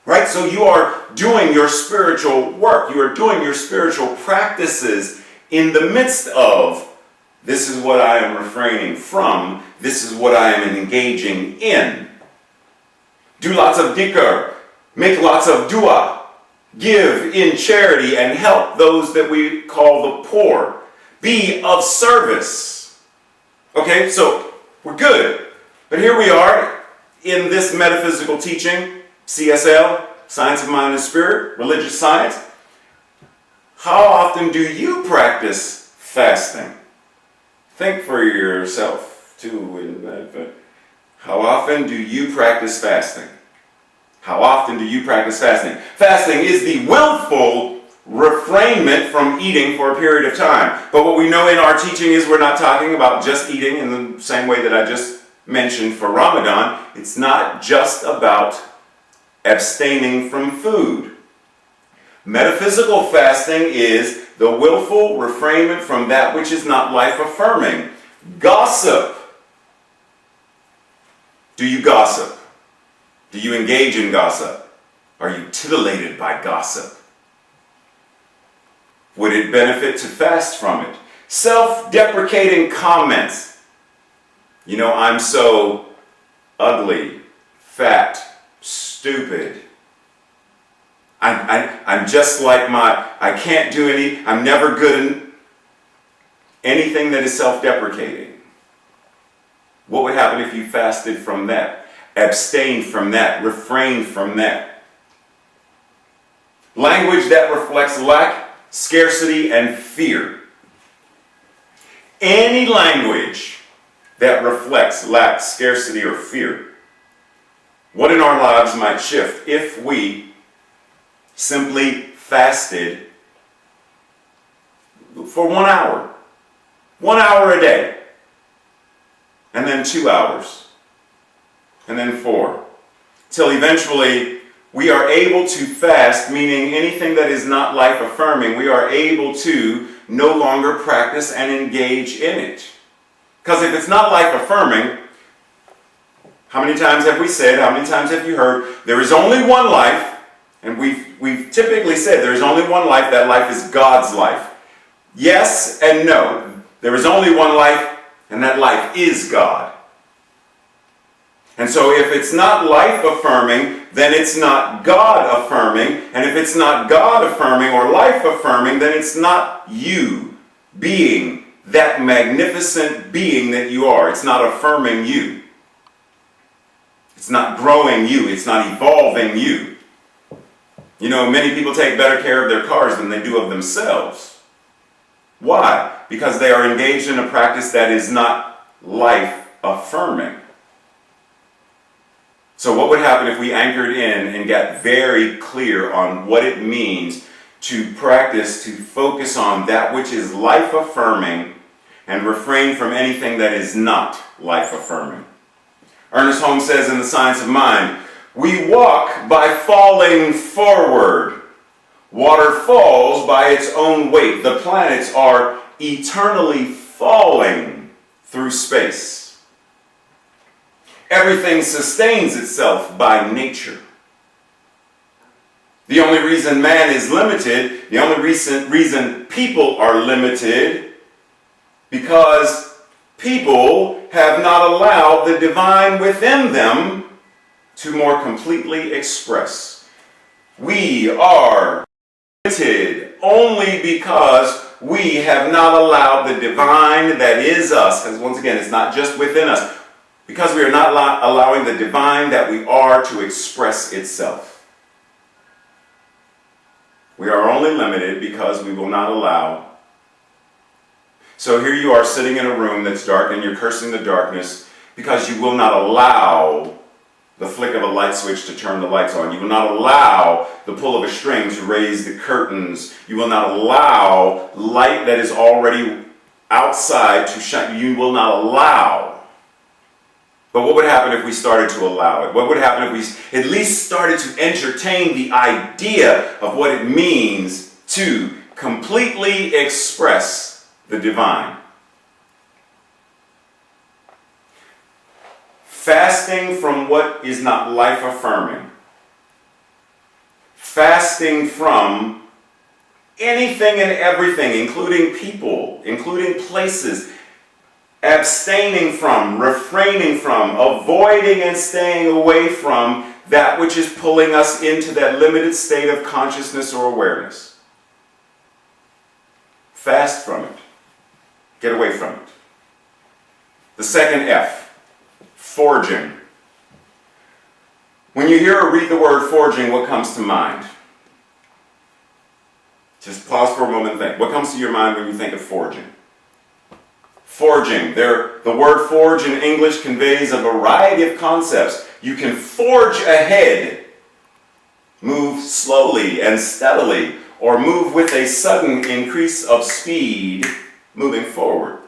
Right? So you are doing your spiritual work. You are doing your spiritual practices in the midst of, this is what I am refraining from, this is what I am engaging in. Do lots of dhikr, make lots of dua, give in charity and help those that we call the poor. Be of service. Okay, so we're good. But here we are in this metaphysical teaching, CSL, Science of Mind and Spirit, religious science. How often do you practice fasting? Think for yourself, too. How often do you practice fasting? How often do you practice fasting? Fasting is the willful refrainment from eating for a period of time. But what we know in our teaching is we're not talking about just eating in the same way that I just mentioned for Ramadan. It's not just about abstaining from food. Metaphysical fasting is the willful refrainment from that which is not life-affirming. Gossip. Do you gossip? Do you engage in gossip? Are you titillated by gossip? Would it benefit to fast from it? Self-deprecating comments. You know, I'm so ugly, fat, stupid. I'm just like I can't do I'm never good in anything that is self-deprecating. What would happen if you fasted from that? Abstained from that, refrained from that. Language that reflects lack, scarcity, and fear. Any language that reflects lack, scarcity, or fear. What in our lives might shift if we simply fasted for 1 hour. 1 hour a day. And then 2 hours. And then 4. Till eventually we are able to fast, meaning anything that is not life-affirming, we are able to no longer practice and engage in it. Because if it's not life-affirming, how many times have we said, how many times have you heard, there is only one life, and we've typically said there is only one life, that life is God's life. Yes and no. There is only one life, and that life is God. And so if it's not life-affirming, then it's not God-affirming. And if it's not God-affirming or life-affirming, then it's not you being that magnificent being that you are. It's not affirming you. It's not growing you. It's not evolving you. You know, many people take better care of their cars than they do of themselves. Why? Because they are engaged in a practice that is not life-affirming. So what would happen if we anchored in and got very clear on what it means to practice, to focus on that which is life-affirming and refrain from anything that is not life-affirming? Ernest Holmes says in The Science of Mind, we walk by falling forward. Water falls by its own weight. The planets are eternally falling through space. Everything sustains itself by nature. The only reason man is limited, the only reason people are limited, because people have not allowed the divine within them to more completely express. We are limited only because we have not allowed the divine that is us, because once again, it's not just within us, because we are not allowing the divine that we are to express itself. We are only limited because we will not allow. So here you are sitting in a room that's dark and you're cursing the darkness because you will not allow the flick of a light switch to turn the lights on. You will not allow the pull of a string to raise the curtains. You will not allow light that is already outside to shine. You will not allow. But what would happen if we started to allow it? What would happen if we at least started to entertain the idea of what it means to completely express the divine. Fasting from what is not life-affirming. Fasting from anything and everything, including people, including places. Abstaining from, refraining from, avoiding and staying away from that which is pulling us into that limited state of consciousness or awareness. Fast from it. Get away from it. The second F, forging. When you hear or read the word forging, what comes to mind? Just pause for a moment and think. What comes to your mind when you think of forging? Forging. The word forge in English conveys a variety of concepts. You can forge ahead, move slowly and steadily, or move with a sudden increase of speed moving forward.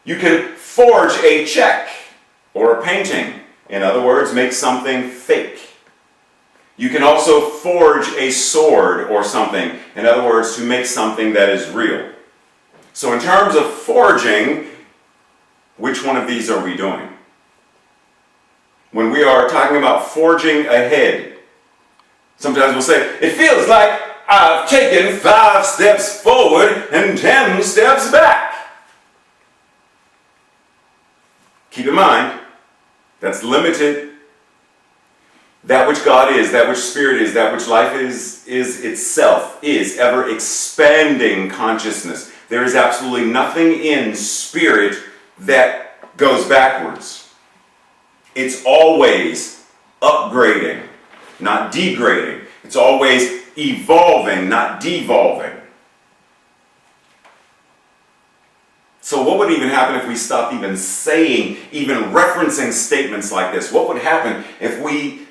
You can forge a check or a painting. In other words, make something fake. You can also forge a sword or something. In other words, to make something that is real. So in terms of forging, which one of these are we doing? When we are talking about forging ahead, sometimes we'll say, it feels like I've taken 5 steps forward and 10 steps back. Keep in mind, that's limited. That which God is, that which Spirit is, that which life is itself, is ever expanding consciousness. There is absolutely nothing in Spirit that goes backwards. It's always upgrading, not degrading. It's always evolving, not devolving. So what would even happen if we stopped even saying, even referencing statements like this? What would happen if we...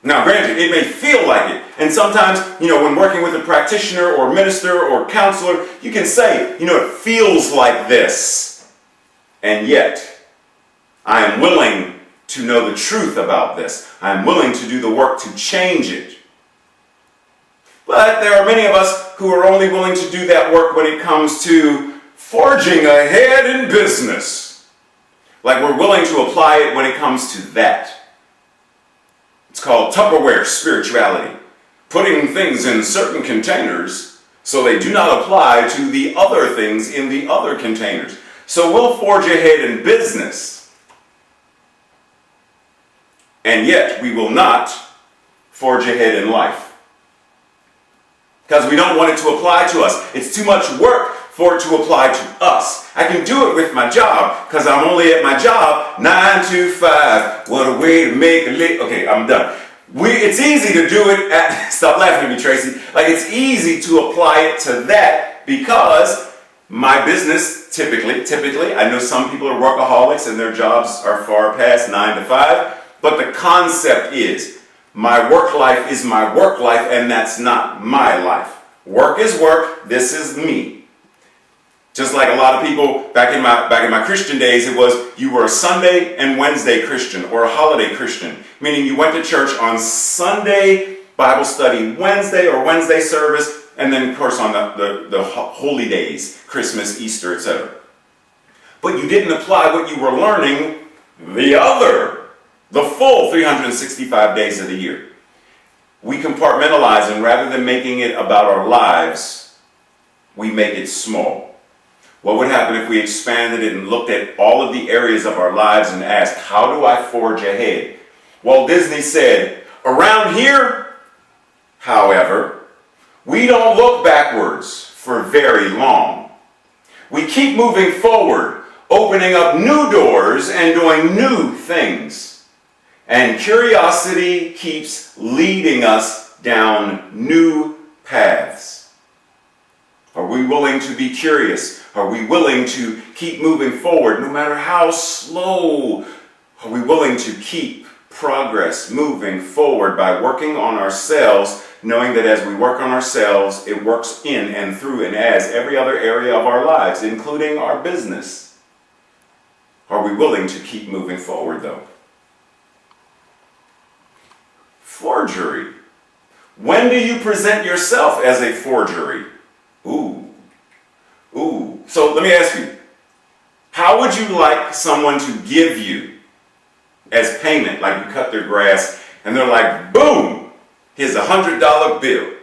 Now, granted, it may feel like it. And sometimes, when working with a practitioner or minister or counselor, you can say, it feels like this. And yet, I am willing to know the truth about this. I am willing to do the work to change it. But there are many of us who are only willing to do that work when it comes to forging ahead in business. Like we're willing to apply it when it comes to that. It's called Tupperware spirituality. Putting things in certain containers so they do not apply to the other things in the other containers. So we'll forge ahead in business. And yet we will not forge ahead in life. Because we don't want it to apply to us. It's too much work for it to apply to us. I can do it with my job because I'm only at my job 9 to 5. What a way to make a living. Okay, I'm done. It's easy to do it at... Stop laughing at me, Tracy. Like, it's easy to apply it to that because my business, typically, I know some people are workaholics and their jobs are far past 9 to 5, but the concept is, my work life is my work life, and that's not my life. Work is work. This is me. Just like a lot of people back in my Christian days, it was you were a Sunday and Wednesday Christian or a holiday Christian, meaning you went to church on Sunday, Bible study Wednesday or Wednesday service, and then of course on the holy days, Christmas, Easter, etc. But you didn't apply what you were learning the full 365 days of the year. We compartmentalize, and rather than making it about our lives, we make it small. What would happen if we expanded it and looked at all of the areas of our lives and asked, how do I forge ahead? Walt Disney said, around here, however, we don't look backwards for very long. We keep moving forward, opening up new doors and doing new things. And curiosity keeps leading us down new paths. Are we willing to be curious? Are we willing to keep moving forward no matter how slow? Are we willing to keep progress moving forward by working on ourselves, knowing that as we work on ourselves, it works in and through and as every other area of our lives, including our business? Are we willing to keep moving forward, though? Forgery. When do you present yourself as a forgery? Ooh, So let me ask you, how would you like someone to give you as payment, like you cut their grass and they're like, boom, here's $100 bill.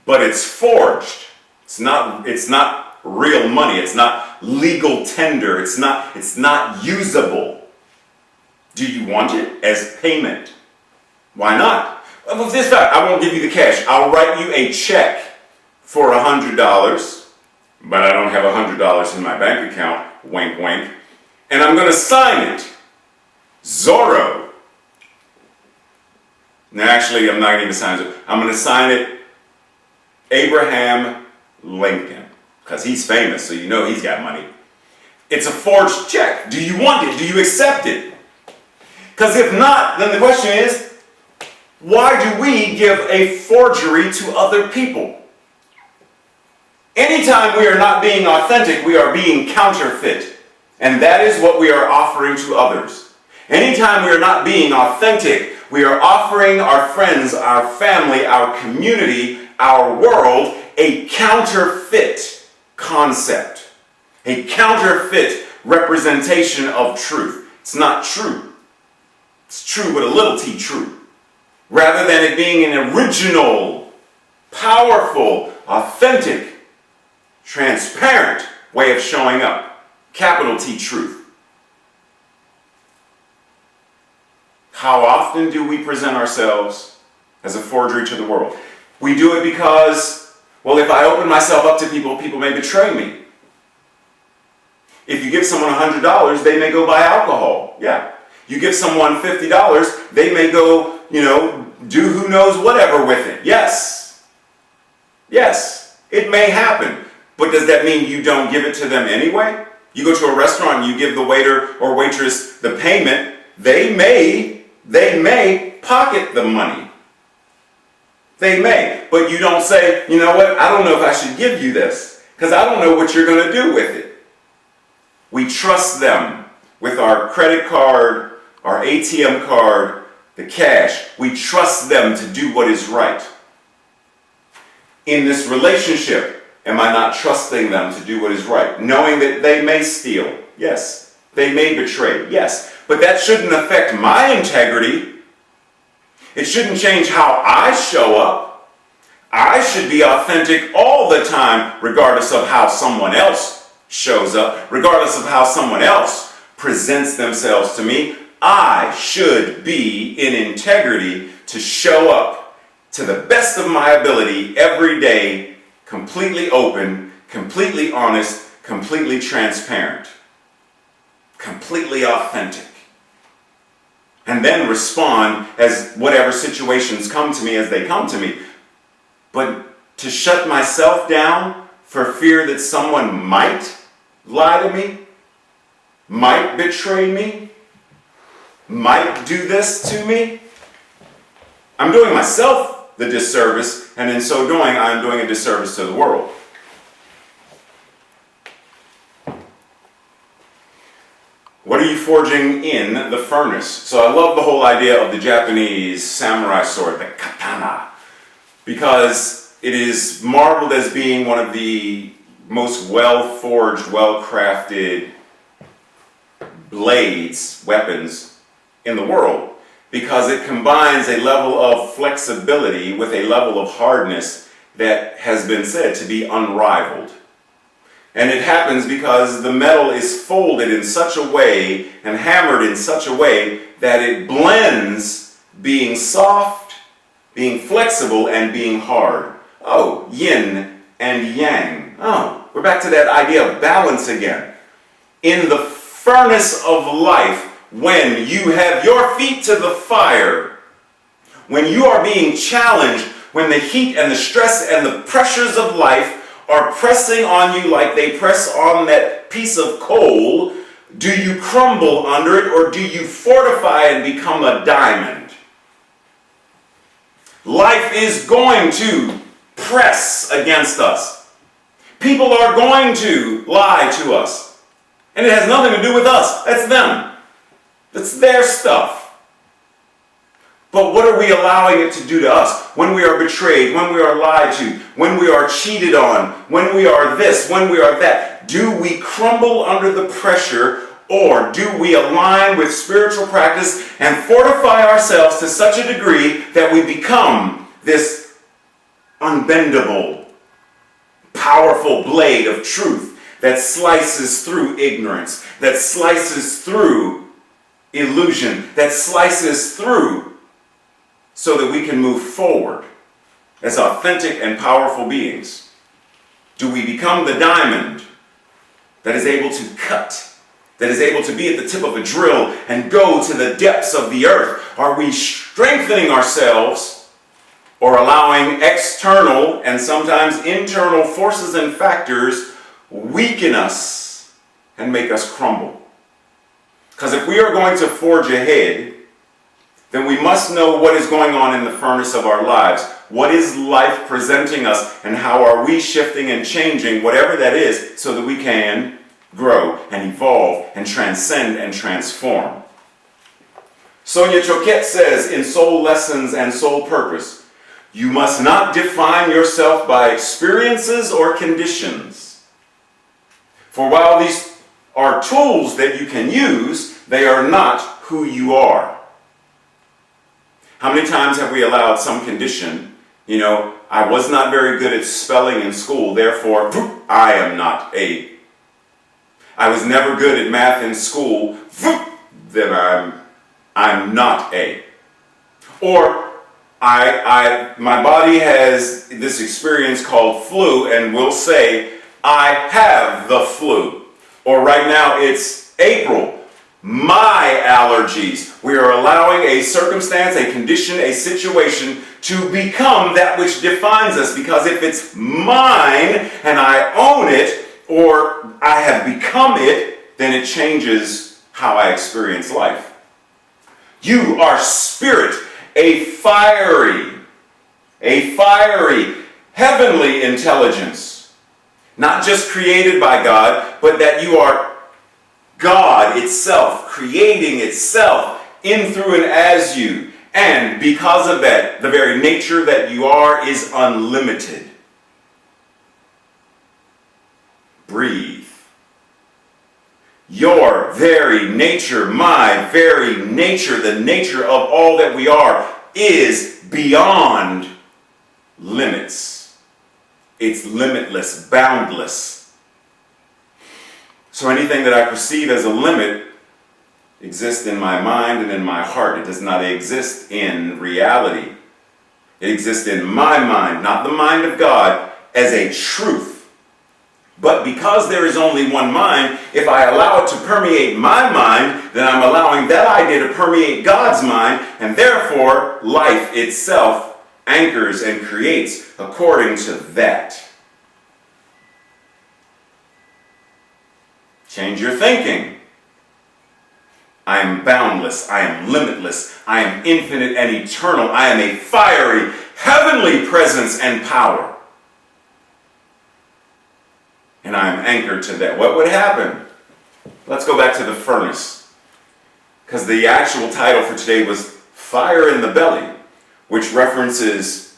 But it's forged. It's not real money. It's not legal tender. It's not usable. Do you want it as payment? Why not? Well, with this fact, I won't give you the cash. I'll write you a check for $100, but I don't have $100 in my bank account. Wink, wink. And I'm going to sign it. Zorro. No, actually, I'm not going to sign it. I'm going to sign it Abraham Lincoln, because he's famous, so you know he's got money. It's a forged check. Do you want it? Do you accept it? Because if not, then the question is, why do we give a forgery to other people? Anytime we are not being authentic, we are being counterfeit. And that is what we are offering to others. Anytime we are not being authentic, we are offering our friends, our family, our community, our world, a counterfeit concept. A counterfeit representation of truth. It's not true. It's true with a little t true. Rather than it being an original, powerful, authentic, transparent way of showing up. Capital T truth. How often do we present ourselves as a forgery to the world? We do it because, well, if I open myself up to people, people may betray me. If you give someone $100, they may go buy alcohol. Yeah. You give someone $50, they may go, do who knows whatever with it. Yes. Yes. It may happen. But does that mean you don't give it to them anyway? You go to a restaurant and you give the waiter or waitress the payment, they may pocket the money. They may. But you don't say, you know what, I don't know if I should give you this, because I don't know what you're going to do with it. We trust them with our credit card, our ATM card, the cash. We trust them to do what is right. In this relationship, am I not trusting them to do what is right? Knowing that they may steal, yes. They may betray, yes. But that shouldn't affect my integrity. It shouldn't change how I show up. I should be authentic all the time, regardless of how someone else shows up, regardless of how someone else presents themselves to me. I should be in integrity to show up to the best of my ability every day, completely open, completely honest, completely transparent, completely authentic. And then respond as whatever situations come to me as they come to me. But to shut myself down for fear that someone might lie to me, might betray me, might do this to me, I'm doing myself the disservice, and in so doing, I'm doing a disservice to the world. What are you forging in the furnace? So I love the whole idea of the Japanese samurai sword, the katana, because it is marveled as being one of the most well-forged, well-crafted blades, weapons in the world, because it combines a level of flexibility with a level of hardness that has been said to be unrivaled. And it happens because the metal is folded in such a way and hammered in such a way that it blends being soft, being flexible, and being hard. Oh, yin and yang. Oh, we're back to that idea of balance again. In the furnace of life, when you have your feet to the fire, when you are being challenged, when the heat and the stress and the pressures of life are pressing on you like they press on that piece of coal, do you crumble under it, or do you fortify and become a diamond? Life is going to press against us. People are going to lie to us. And it has nothing to do with us. That's them. That's their stuff. But what are we allowing it to do to us? When we are betrayed, when we are lied to, when we are cheated on, when we are this, when we are that, do we crumble under the pressure, or do we align with spiritual practice and fortify ourselves to such a degree that we become this unbendable, powerful blade of truth that slices through ignorance, that slices through illusion, that slices through so that we can move forward as authentic and powerful beings? Do we become the diamond that is able to cut, that is able to be at the tip of a drill and go to the depths of the earth? Are we strengthening ourselves or allowing external and sometimes internal forces and factors weaken us and make us crumble? Because if we are going to forge ahead, then we must know what is going on in the furnace of our lives. What is life presenting us, and how are we shifting and changing, whatever that is, so that we can grow and evolve and transcend and transform. Sonia Choquette says in Soul Lessons and Soul Purpose, you must not define yourself by experiences or conditions. For while these are tools that you can use, they are not who you are. How many times have we allowed some condition, I was not very good at spelling in school, therefore I am not a. I was never good at math in school, then I'm not a. Or my body has this experience called flu and will say, I have the flu. Or right now it's April. My allergies. We are allowing a circumstance, a condition, a situation to become that which defines us. Because if it's mine and I own it, or I have become it, then it changes how I experience life. You are spirit, a fiery, heavenly intelligence. Not just created by God, but that you are God itself, creating itself in, through, and as you. And because of that, the very nature that you are is unlimited. Breathe. Your very nature, my very nature, the nature of all that we are, is beyond limits. It's limitless, boundless. So anything that I perceive as a limit exists in my mind and in my heart. It does not exist in reality. It exists in my mind, not the mind of God, as a truth. But because there is only one mind, if I allow it to permeate my mind, then I'm allowing that idea to permeate God's mind, and therefore life itself anchors and creates according to that. Change your thinking. I am boundless. I am limitless. I am infinite and eternal. I am a fiery, heavenly presence and power. And I am anchored to that. What would happen? Let's go back to the furnace. Because the actual title for today was Fire in the Belly, which references,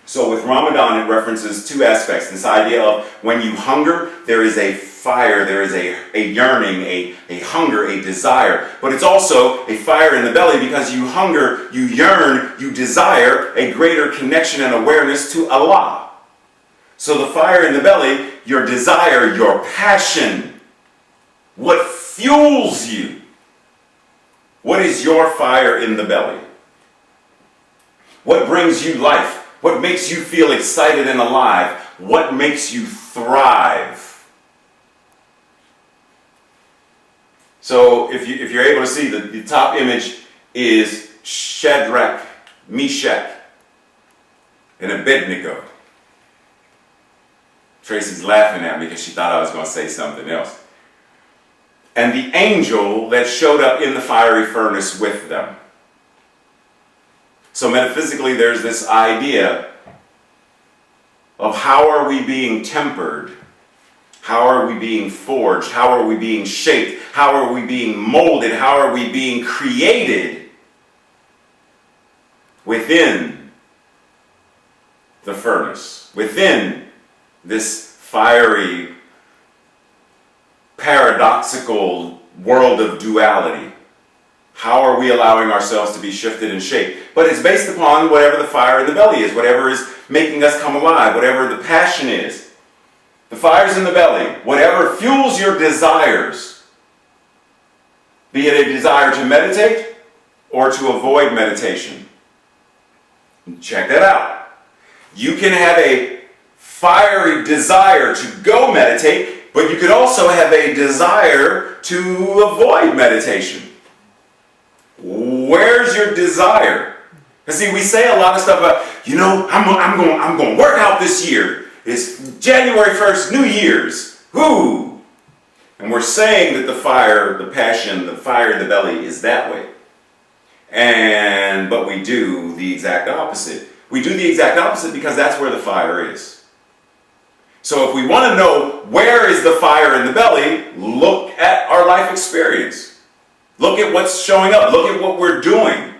so with Ramadan it references two aspects. This idea of when you hunger, there is a fire, there is a yearning, a hunger, a desire. But it's also a fire in the belly because you hunger, you yearn, you desire a greater connection and awareness to Allah. So the fire in the belly, your desire, your passion, what fuels you. What is your fire in the belly? What brings you life? What makes you feel excited and alive? What makes you thrive? So if you're able to see, the top image is Shadrach, Meshach, and Abednego. Tracy's laughing at me because she thought I was going to say something else. And the angel that showed up in the fiery furnace with them. So metaphysically, there's this idea of how are we being tempered? How are we being forged? How are we being shaped? How are we being molded? How are we being created within the furnace, within this fiery, paradoxical world of duality. How are we allowing ourselves to be shifted and shaped? But it's based upon whatever the fire in the belly is, whatever is making us come alive, whatever the passion is. The fire's in the belly. Whatever fuels your desires, be it a desire to meditate or to avoid meditation. Check that out. You can have a fiery desire to go meditate, but you could also have a desire to avoid meditation. Where's your desire? Because see, we say a lot of stuff about, I'm going to work out this year. It's January 1st, New Year's. Whoo! And we're saying that the fire, the passion, the fire in the belly is that way. But we do the exact opposite. We do the exact opposite because that's where the fire is. So if we want to know where is the fire in the belly, look at our life experience. Look at what's showing up. Look at what we're doing.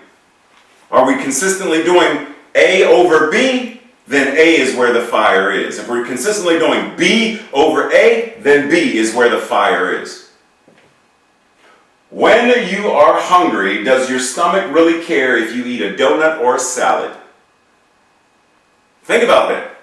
Are we consistently doing A over B? Then A is where the fire is. If we're consistently doing B over A, then B is where the fire is. When you are hungry, does your stomach really care if you eat a donut or a salad? Think about that.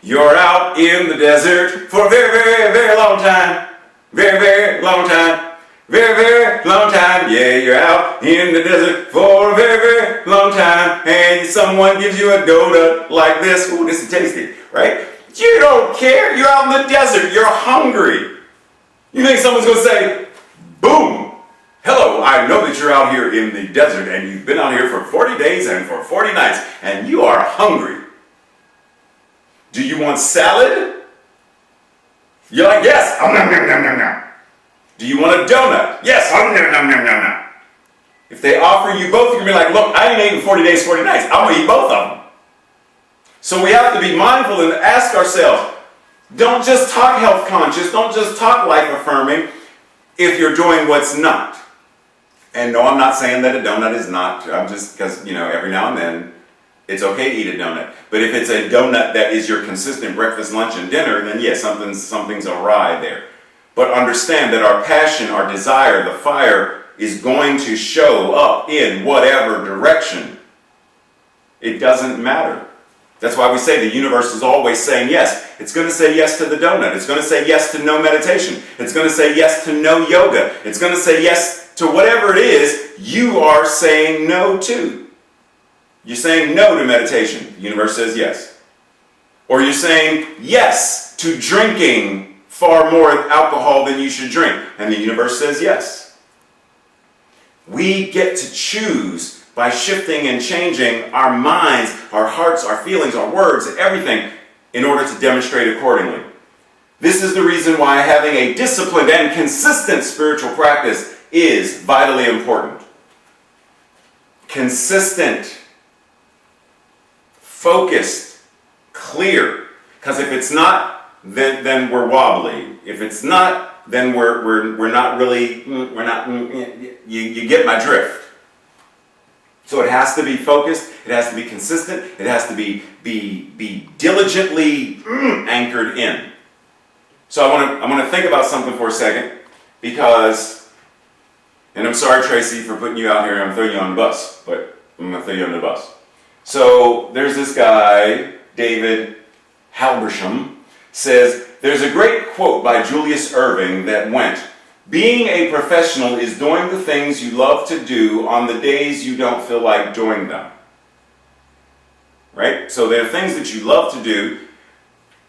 You're out in the desert for a very, very, very long time. Very, very long time. Very, very long time. Yeah, you're out in the desert for a very, very long time. And someone gives you a donut like this. Ooh, this is tasty, right? You don't care. You're out in the desert. You're hungry. You think someone's going to say, boom, hello, I know that you're out here in the desert and you've been out here for 40 days and for 40 nights and you are hungry. Do you want salad? You're like, yes. Oh, nom, nom, nom, nom, nom. Do you want a donut? Yes. Oh, nom, nom, nom, nom, nom. If they offer you both, you're going to be like, look, I ain't eating 40 days, 40 nights. I'm going to eat both of them. So we have to be mindful and ask ourselves, don't just talk health conscious, don't just talk life affirming if you're doing what's not. And no, I'm not saying that a donut is not, I'm just, because, every now and then, it's okay to eat a donut. But if it's a donut that is your consistent breakfast, lunch, and dinner, then yes, something's awry there. But understand that our passion, our desire, the fire is going to show up in whatever direction. It doesn't matter. That's why we say the universe is always saying yes. It's going to say yes to the donut. It's going to say yes to no meditation. It's going to say yes to no yoga. It's going to say yes to whatever it is you are saying no to. You're saying no to meditation. The universe says yes. Or you're saying yes to drinking far more alcohol than you should drink. And the universe says yes. We get to choose by shifting and changing our minds, our hearts, our feelings, our words, everything in order to demonstrate accordingly. This is the reason why having a disciplined and consistent spiritual practice is vitally important. Consistent, focused, clear. Because if it's not, then we're wobbly. If it's not, then we're not really, you get my drift. So it has to be focused, it has to be consistent, it has to be diligently anchored in. So I want to think about something for a second, because, and I'm sorry Tracy for putting you out here, I'm throwing you on the bus, but I'm going to throw you on the bus. So there's this guy, David Halbersham, says, there's a great quote by Julius Erving that went, being a professional is doing the things you love to do on the days you don't feel like doing them. Right? So there are things that you love to do,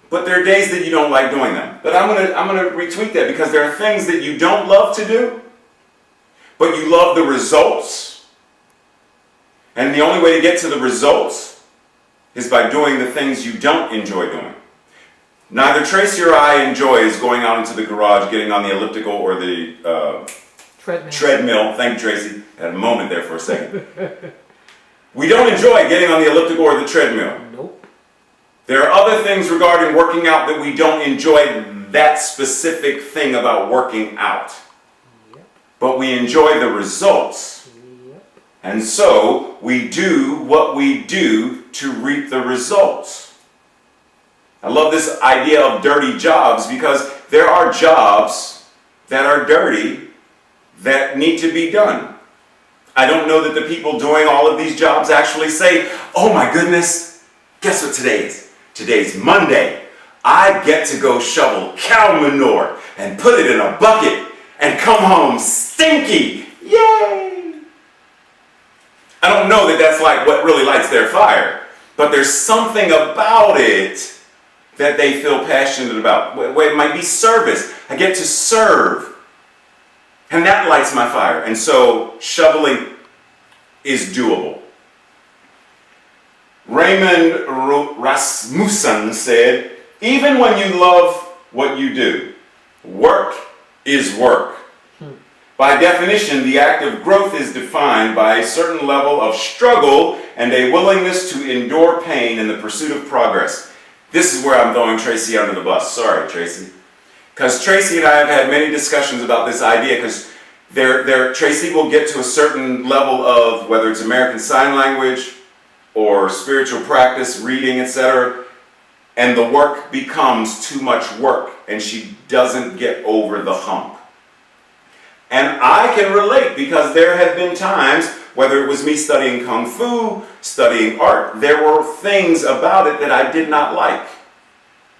but there are days that you don't like doing them. But I'm gonna retweet that, because there are things that you don't love to do, but you love the results. And the only way to get to the results is by doing the things you don't enjoy doing. Neither Tracy or I enjoys going out into the garage, getting on the elliptical or the treadmill. Thank you, Tracy. I had a moment there for a second. We don't enjoy getting on the elliptical or the treadmill. Nope. There are other things regarding working out that we don't enjoy that specific thing about working out. Yep. But we enjoy the results. Yep. And so we do what we do to reap the results. I love this idea of dirty jobs because there are jobs that are dirty that need to be done. I don't know that the people doing all of these jobs actually say, oh my goodness, guess what today is? Today's Monday. I get to go shovel cow manure and put it in a bucket and come home stinky. Yay! I don't know that that's like what really lights their fire, but there's something about it that they feel passionate about. It might be service. I get to serve. And that lights my fire. And so shoveling is doable. Raymond Rasmussen said, even when you love what you do, work is work. By definition, the act of growth is defined by a certain level of struggle and a willingness to endure pain in the pursuit of progress. This is where I'm throwing Tracy under the bus. Sorry, Tracy. Because Tracy and I have had many discussions about this idea, because Tracy will get to a certain level of, whether it's American Sign Language or spiritual practice, reading, etc., and the work becomes too much work, and she doesn't get over the hump. And I can relate, because there have been times, whether it was me studying Kung Fu, studying art, there were things about it that I did not like.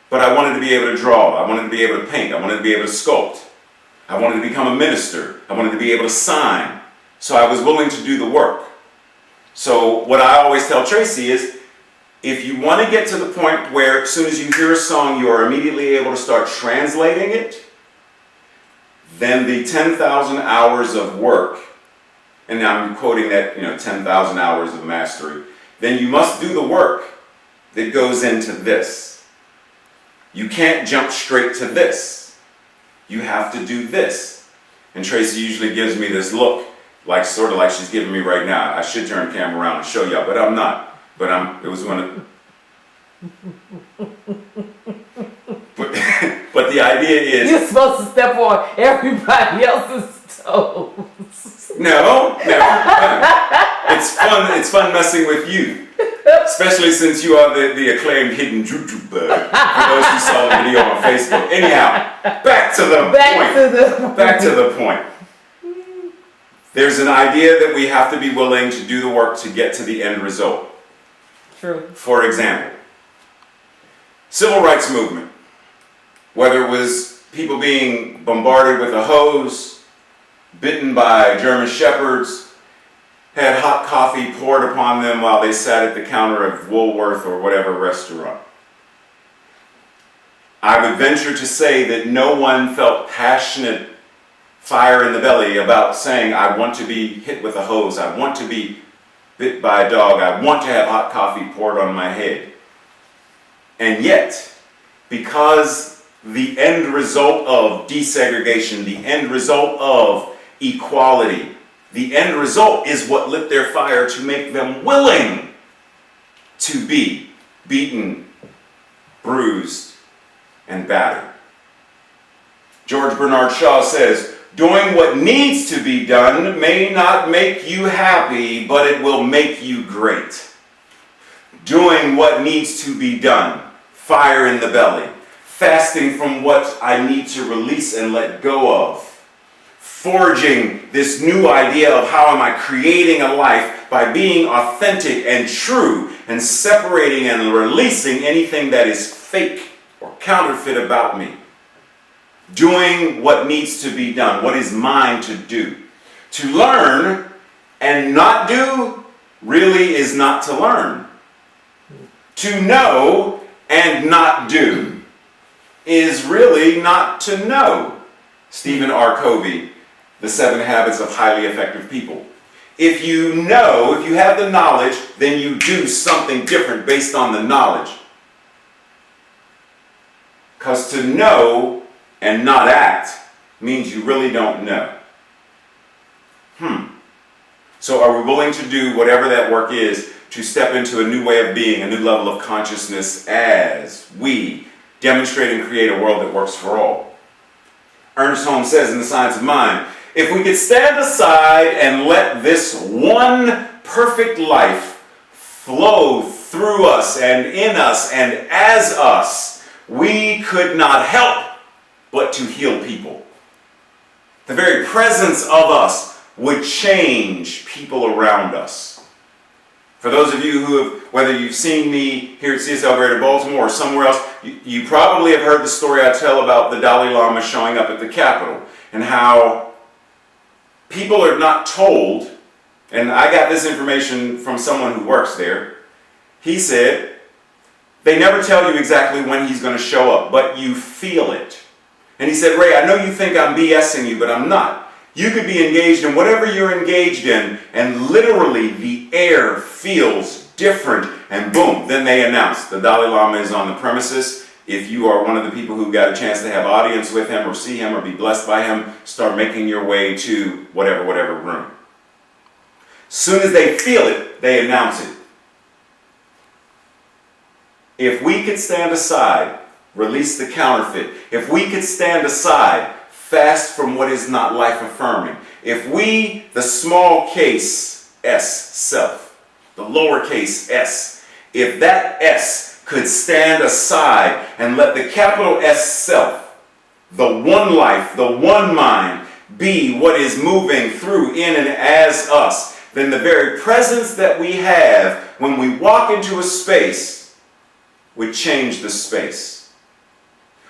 But I wanted to be able to draw, I wanted to be able to paint, I wanted to be able to sculpt. I wanted to become a minister, I wanted to be able to sign. So I was willing to do the work. So what I always tell Tracy is, if you want to get to the point where as soon as you hear a song, you are immediately able to start translating it, then the 10,000 hours of work, and I'm quoting that, 10,000 hours of mastery, then you must do the work that goes into this. You can't jump straight to this. You have to do this. And Tracy usually gives me this look, sort of like she's giving me right now. I should turn the camera around and show y'all, but I'm not. It was one of... But the idea is... You're supposed to step on everybody else's toes. No. It's fun messing with you. Especially since you are the acclaimed hidden juju bug. For those who saw the video on Facebook. Anyhow, back to the point. There's an idea that we have to be willing to do the work to get to the end result. True. For example, civil rights movement. Whether it was people being bombarded with a hose, bitten by German shepherds, had hot coffee poured upon them while they sat at the counter of Woolworth or whatever restaurant. I would venture to say that no one felt passionate fire in the belly about saying, I want to be hit with a hose, I want to be bit by a dog, I want to have hot coffee poured on my head. And yet, because the end result of desegregation, the end result of equality, the end result is what lit their fire to make them willing to be beaten, bruised, and battered. George Bernard Shaw says, doing what needs to be done may not make you happy, but it will make you great. Doing what needs to be done, fire in the belly, fasting from what I need to release and let go of, forging this new idea of how am I creating a life by being authentic and true and separating and releasing anything that is fake or counterfeit about me. Doing what needs to be done, what is mine to do. To learn and not do really is not to learn. To know and not do is really not to know. Stephen R. Covey, The 7 Habits of Highly Effective People. If you know, if you have the knowledge, then you do something different based on the knowledge. Because to know and not act means you really don't know. So are we willing to do whatever that work is to step into a new way of being, a new level of consciousness as we demonstrate and create a world that works for all? Ernest Holmes says in The Science of Mind, If we could stand aside and let this one perfect life flow through us and in us and as us, we could not help but to heal people. The very presence of us would change people around us. For those of you who have, whether you've seen me here at CSL Greater Baltimore or somewhere else, you probably have heard the story I tell about the Dalai Lama showing up at the Capitol and how people are not told, and I got this information from someone who works there. He said, they never tell you exactly when he's going to show up, but you feel it. And he said, Ray, I know you think I'm BSing you, but I'm not. You could be engaged in whatever you're engaged in, and literally the air feels different, and boom, then they announce the Dalai Lama is on the premises. If you are one of the people who got a chance to have audience with him or see him or be blessed by him, start making your way to whatever room. Soon as they feel it, they announce it. If we could stand aside, release the counterfeit. If we could stand aside, fast from what is not life-affirming. If we, the small case S, self, the lowercase s, if that S could stand aside and let the capital S self, the one life, the one mind, be what is moving through, in, and as us, then the very presence that we have when we walk into a space would change the space.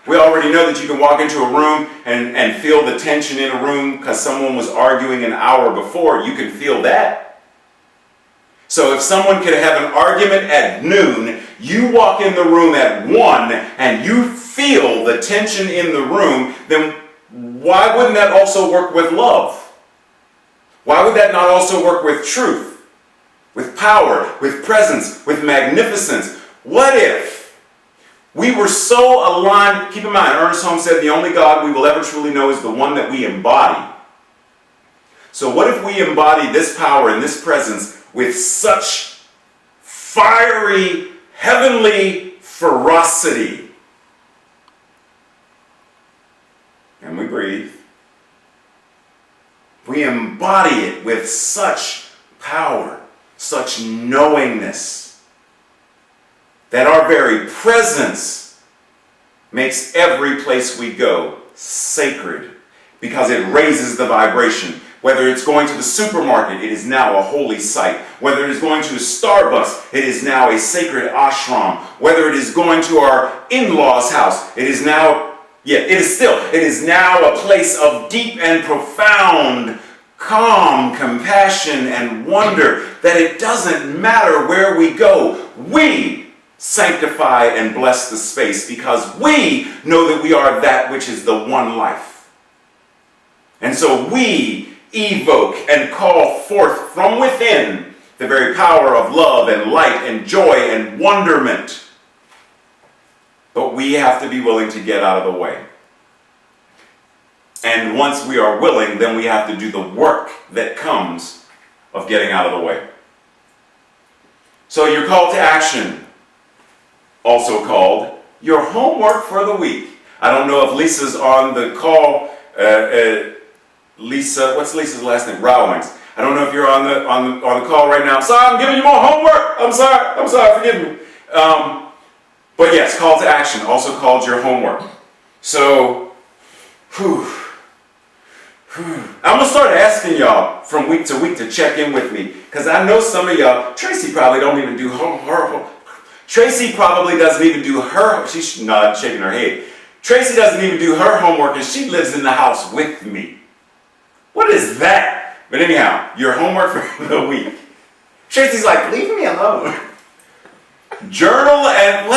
We already know that you can walk into a room and feel the tension in a room because someone was arguing an hour before. You can feel that. So if someone could have an argument at noon, you walk in the room at 1 and you feel the tension in the room, then why wouldn't that also work with love? Why would that not also work with truth, with power, with presence, with magnificence? What if we were so aligned? Keep in mind, Ernest Holmes said the only God we will ever truly know is the one that we embody. So what if we embody this power and this presence with such fiery, heavenly ferocity? And we breathe. We embody it with such power, such knowingness, that our very presence makes every place we go sacred because it raises the vibration. Whether it's going to the supermarket, it is now a holy site. Whether it is going to a Starbucks, it is now a sacred ashram. Whether it is going to our in-laws' house, it is now a place of deep and profound calm, compassion, and wonder, that it doesn't matter where we go. We sanctify and bless the space because we know that we are that which is the one life. And so we evoke and call forth from within the very power of love and light and joy and wonderment. But we have to be willing to get out of the way. And once we are willing, then we have to do the work that comes of getting out of the way. So your call to action, also called your homework for the week. I don't know if Lisa's on the call. Lisa, what's Lisa's last name? Rawlings. I don't know if you're on the call right now. I'm sorry, I'm giving you more homework. I'm sorry, forgive me. But yes, call to action, also called your homework. So, I'm going to start asking y'all from week to week to check in with me. Because I know some of y'all, Tracy probably don't even do her. Tracy probably doesn't even do her, she's not shaking her head. Tracy doesn't even do her homework and she lives in the house with me. What is that? But anyhow, your homework for the week. Tracy's like, leave me alone. Journal and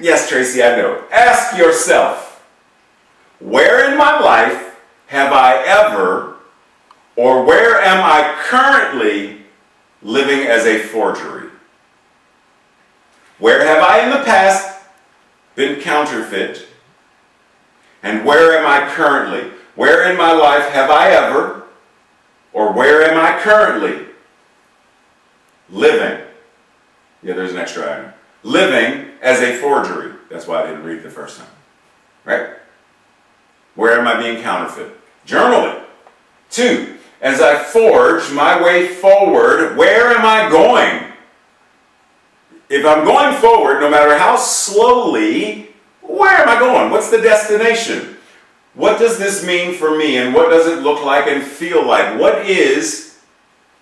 yes, Tracy, I know. Ask yourself, where in my life have I ever, or where am I currently living as a forgery? Where have I in the past been counterfeit? And where am I currently? Where in my life have I ever, or where am I currently living? Yeah, there's an extra item. Living as a forgery. That's why I didn't read it the first time. Right? Where am I being counterfeit? Journal it. 2, as I forge my way forward, where am I going? If I'm going forward, no matter how slowly, where am I going? What's the destination? What does this mean for me, and what does it look like and feel like? What is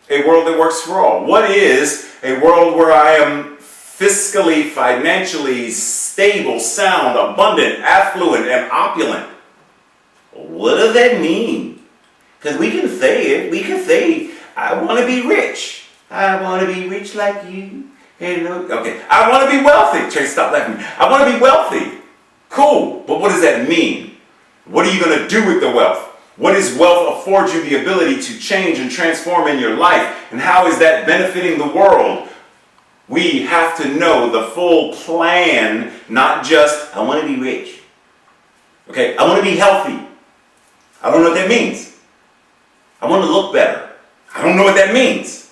a world that works for all? What is a world where I am fiscally, financially stable, sound, abundant, affluent, and opulent? What does that mean? Because we can say it. We can say, I want to be rich. I want to be rich like you. Okay. I want to be wealthy. Trace, stop laughing. I want to be wealthy. Cool. But what does that mean? What are you going to do with the wealth? What does wealth afford you the ability to change and transform in your life? And how is that benefiting the world? We have to know the full plan, not just, I want to be rich. Okay, I want to be healthy. I don't know what that means. I want to look better. I don't know what that means.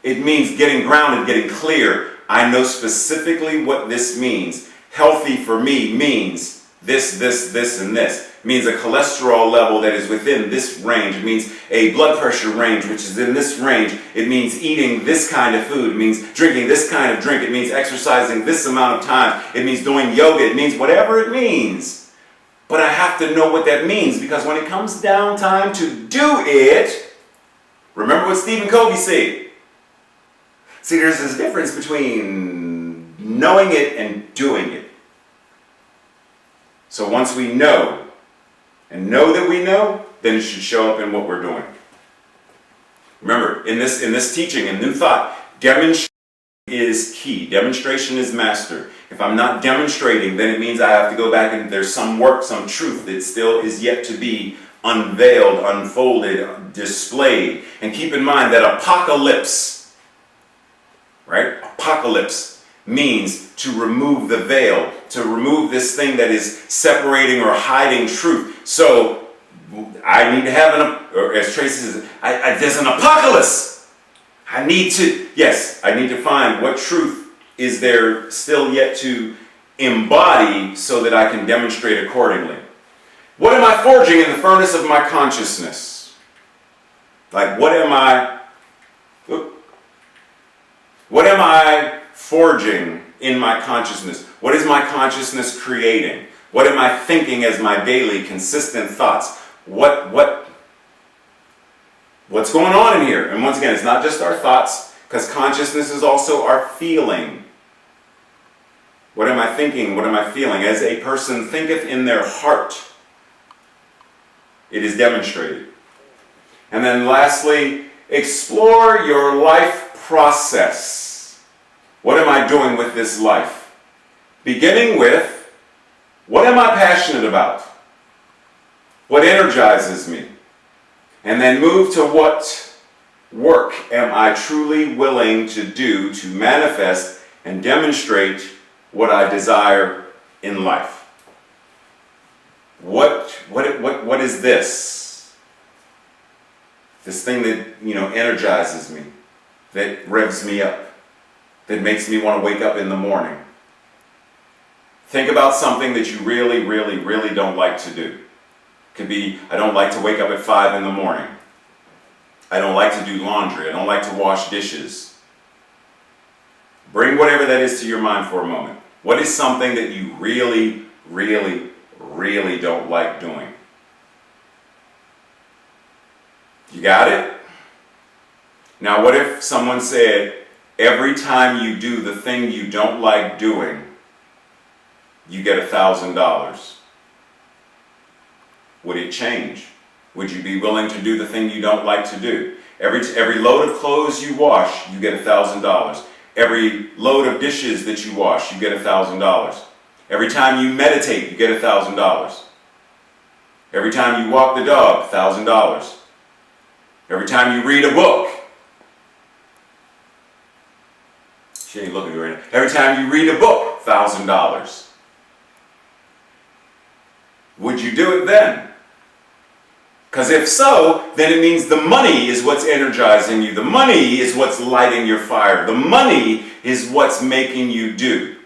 It means getting grounded, getting clear. I know specifically what this means. Healthy for me means this, and this. It means a cholesterol level that is within this range. It means a blood pressure range, which is in this range. It means eating this kind of food. It means drinking this kind of drink. It means exercising this amount of time. It means doing yoga. It means whatever it means. But I have to know what that means, because when it comes down time to do it, remember what Stephen Covey said. See, there's this difference between knowing it and doing it. So once we know, and know that we know, then it should show up in what we're doing. Remember, in this teaching, in New Thought, demonstration is key. Demonstration is master. If I'm not demonstrating, then it means I have to go back and there's some work, some truth that still is yet to be unveiled, unfolded, displayed. And keep in mind that apocalypse, right? Apocalypse means to remove the veil, to remove this thing that is separating or hiding truth. So I need to have or as Tracy says, there's an apocalypse. I need to find what truth is there still yet to embody so that I can demonstrate accordingly. What am I forging in the furnace of my consciousness? Like, what am I forging in my consciousness? What is my consciousness creating? What am I thinking as my daily consistent thoughts? What's going on in here? And once again, it's not just our thoughts, because consciousness is also our feeling. What am I thinking? What am I feeling? As a person thinketh in their heart, it is demonstrated. And then lastly, explore your life process. What am I doing with this life? Beginning with, what am I passionate about? What energizes me? And then move to what work am I truly willing to do to manifest and demonstrate what I desire in life? What is this? This thing that, energizes me, that revs me up, that makes me want to wake up in the morning. Think about something that you really, really, really don't like to do. Could be, I don't like to wake up at 5 in the morning. I don't like to do laundry. I don't like to wash dishes. Bring whatever that is to your mind for a moment. What is something that you really, really, really don't like doing? You got it? Now, what if someone said, every time you do the thing you don't like doing, you get $1,000? Would it change? Would you be willing to do the thing you don't like to do? Every load of clothes you wash, you get $1,000. Every load of dishes that you wash, you get $1,000. Every time you meditate, you get $1,000. Every time you walk the dog, $1,000. Every time you read a book, she ain't looking at me right now. Every time you read a book, $1,000. Would you do it then? Because if so, then it means the money is what's energizing you. The money is what's lighting your fire. The money is what's making you do.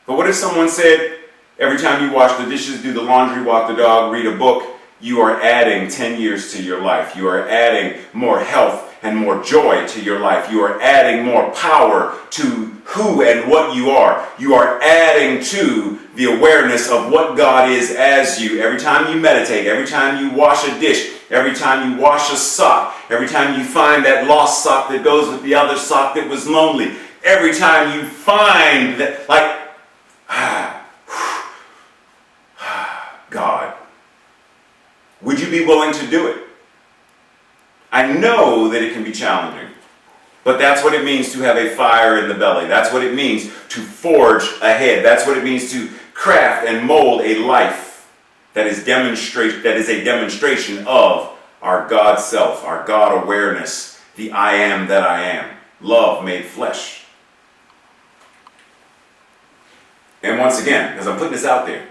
But what if someone said, every time you wash the dishes, do the laundry, walk the dog, read a book, you are adding 10 years to your life. You are adding more health and more joy to your life. You are adding more power to who and what you are. You are adding to the awareness of what God is as you. Every time you meditate, every time you wash a dish, every time you wash a sock, every time you find that lost sock that goes with the other sock that was lonely, every time you find that, like, God, would you be willing to do it? I know that it can be challenging, but that's what it means to have a fire in the belly. That's what it means to forge ahead. That's what it means to craft and mold a life that is a demonstration of our God self, our God awareness, the I am that I am, love made flesh. And once again, because I'm putting this out there,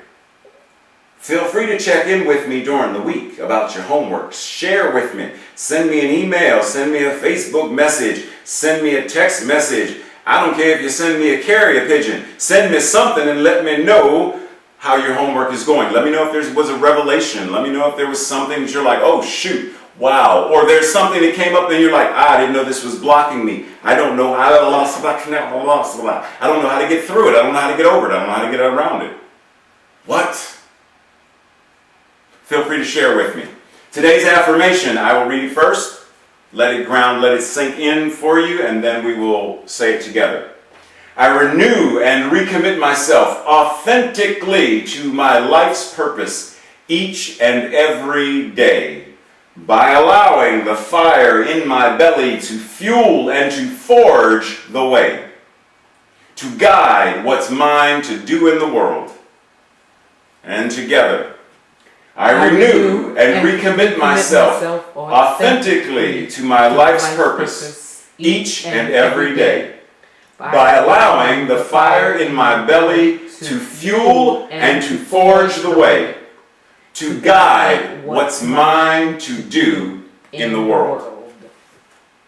feel free to check in with me during the week about your homework. Share with me. Send me an email. Send me a Facebook message. Send me a text message. I don't care if you send me a carrier pigeon. Send me something and let me know how your homework is going. Let me know if there was a revelation. Let me know if there was something that you're like, oh shoot, wow. Or there's something that came up and you're like, I didn't know this was blocking me. I don't know how to I don't know how to get through it. I don't know how to get over it. I don't know how to get around it. What? Feel free to share with me. Today's affirmation, I will read it first, let it ground, let it sink in for you, and then we will say it together. I renew and recommit myself authentically to my life's purpose each and every day by allowing the fire in my belly to fuel and to forge the way, to guide what's mine to do in the world. And together, I renew and recommit myself authentically to my life's purpose each and every day by allowing the fire in my belly to fuel and to forge the way, to guide what's mine to do in the world.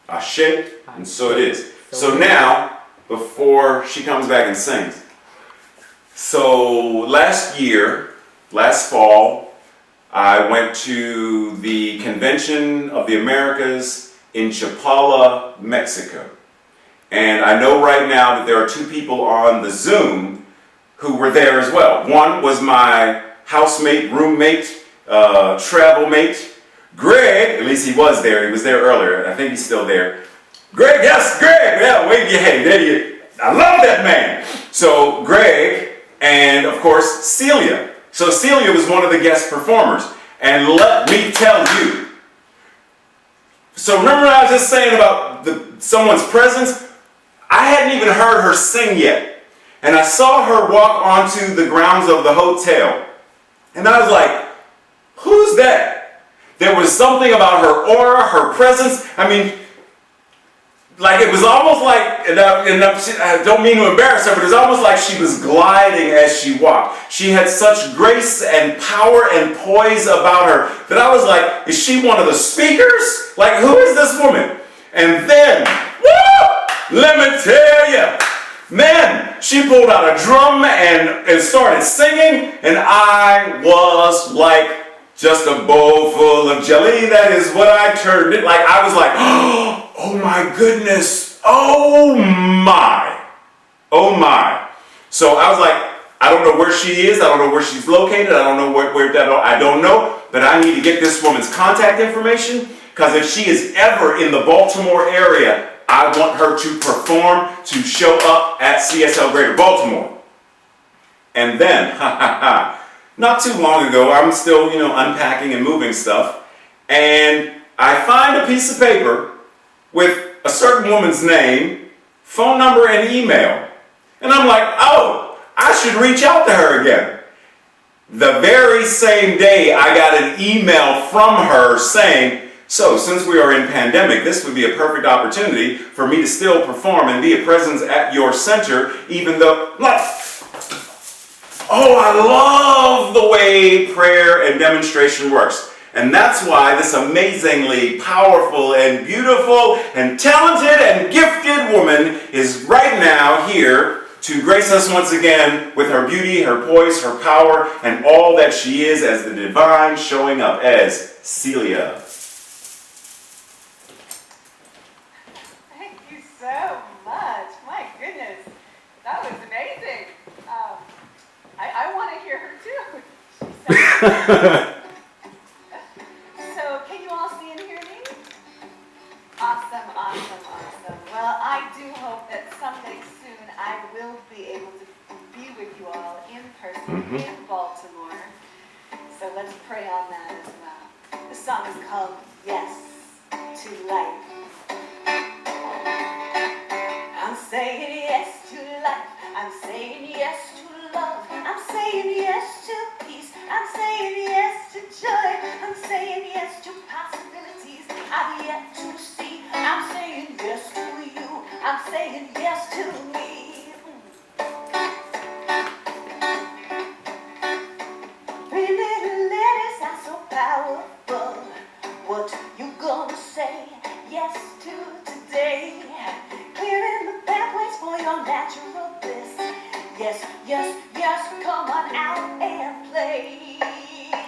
Ashe, and so it is. So now, before she comes back and sings, so last fall, I went to the Convention of the Americas in Chapala, Mexico. And I know right now that there are two people on the Zoom who were there as well. One was my housemate, roommate, travel mate, Greg. At least he was there. He was there earlier. I think he's still there. Greg, yes, Greg. Yeah, wave your hand. There you. I love that man. So Greg and, of course, Celia. So Celia was one of the guest performers. And let me tell you. So remember I was just saying about someone's presence? I hadn't even heard her sing yet. And I saw her walk onto the grounds of the hotel. And I was like, who's that? There was something about her aura, her presence. I mean, like it was almost like, and I don't mean to embarrass her, but it was almost like she was gliding as she walked. She had such grace and power and poise about her that I was like, is she one of the speakers? Like, who is this woman? And then, woo! Let me tell you, man, she pulled out a drum and started singing, and I was like just a bowl full of jelly. That is what I turned it. Like, I was like, oh my goodness, oh my. So I was like, I don't know where she is, I don't know where she's located, I don't know where that, I don't know, but I need to get this woman's contact information, because if she is ever in the Baltimore area, I want her to perform, to show up at CSL Greater Baltimore. And then, not too long ago, I'm still, unpacking and moving stuff, and I find a piece of paper with a certain woman's name, phone number, and email. And I'm like, oh, I should reach out to her again. The very same day, I got an email from her saying, so since we are in pandemic, this would be a perfect opportunity for me to still perform and be a presence at your center, even though, oh, I love the way prayer and demonstration works. And that's why this amazingly powerful and beautiful and talented and gifted woman is right now here to grace us once again with her beauty, her poise, her power, and all that she is as the divine showing up as Celia. Thank you so much. My goodness, that was amazing. I want to hear her too. She sounds So, can you all see and hear me? Awesome, awesome, awesome. Well, I do hope that someday soon I will be able to be with you all in person in Baltimore. So let's pray on that as well. The song is called Yes to Life. I'm saying yes to life. I'm saying yes to love. I'm saying yes to peace. I'm saying yes to joy. I'm saying yes to possibilities I've yet to see. I'm saying yes to you. I'm saying yes to me. 3 little letters are so powerful. What you gonna say yes to today? Clearing the pathways for your natural bliss. Yes, yes, yes, come on out and play.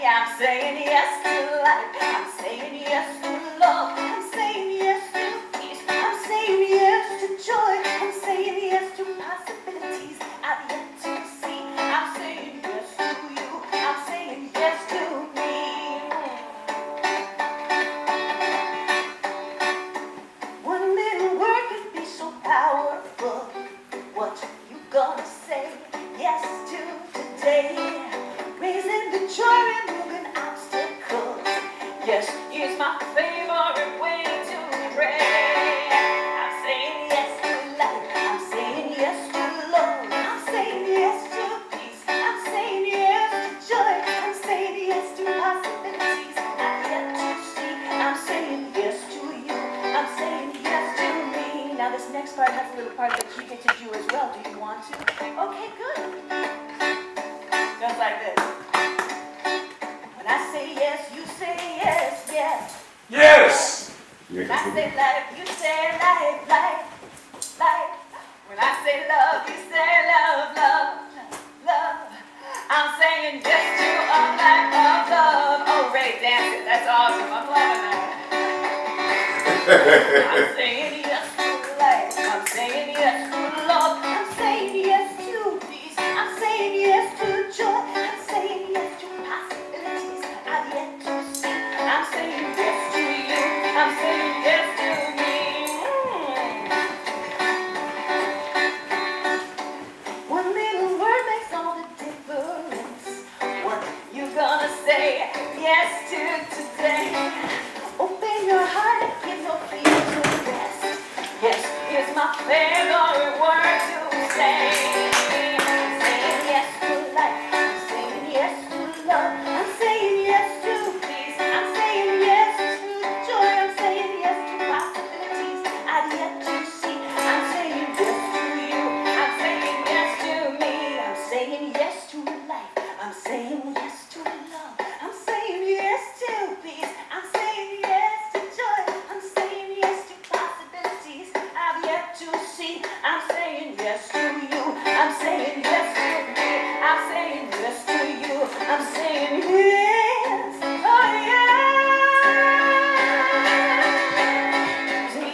I'm saying yes to life. I'm saying yes to love. I'm saying yes to peace. I'm saying yes to joy. I'm saying yes to possibilities I've yet to see. I'm saying yes to you. I'm saying yes to me. 1 little word can be so powerful. What you gonna say yes to today? Raising the joy, removing obstacles. Yes is my favorite way to pray. I'm saying yes to life. I'm saying yes to love. I'm saying yes to peace. I'm saying yes to joy. I'm saying yes to possibilities I've yet to see. I'm saying yes to you. I'm saying yes to me. Now this next part has a little part that you get to do as well. Do you want to? Okay, good. Just like this. When I say yes, you say yes, yes. Yes! When I say life, you say life, life, life. When I say love, you say love, love, love. I'm saying yes to a life of love. Oh, Ray, dance it. That's awesome. I'm loving that. I'm saying yes to life. I'm saying yes to love. I'm saying yes to peace. I'm saying yes to joy. I'm saying yes to possibilities I've yet to see. I'm saying yes to you. I'm saying yes to me. 1 little word makes all the difference. What you gonna say yes to today? Open your heart and give your feet to rest. Yes is my favorite word to say. I'm saying yes to life. I'm saying yes to love. I'm saying yes to peace. I'm saying yes to joy. I'm saying yes to possibilities I've yet to see. I'm saying yes to you. I'm saying yes to me. I'm saying yes to life. I'm saying yes to love. I'm saying yes to peace. I'm saying yes to joy. I'm saying yes to possibilities I've yet to see. I'm saying yes to you. I'm saying yes to me. I'm saying yes to you. I'm saying yes. Oh yeah. To me.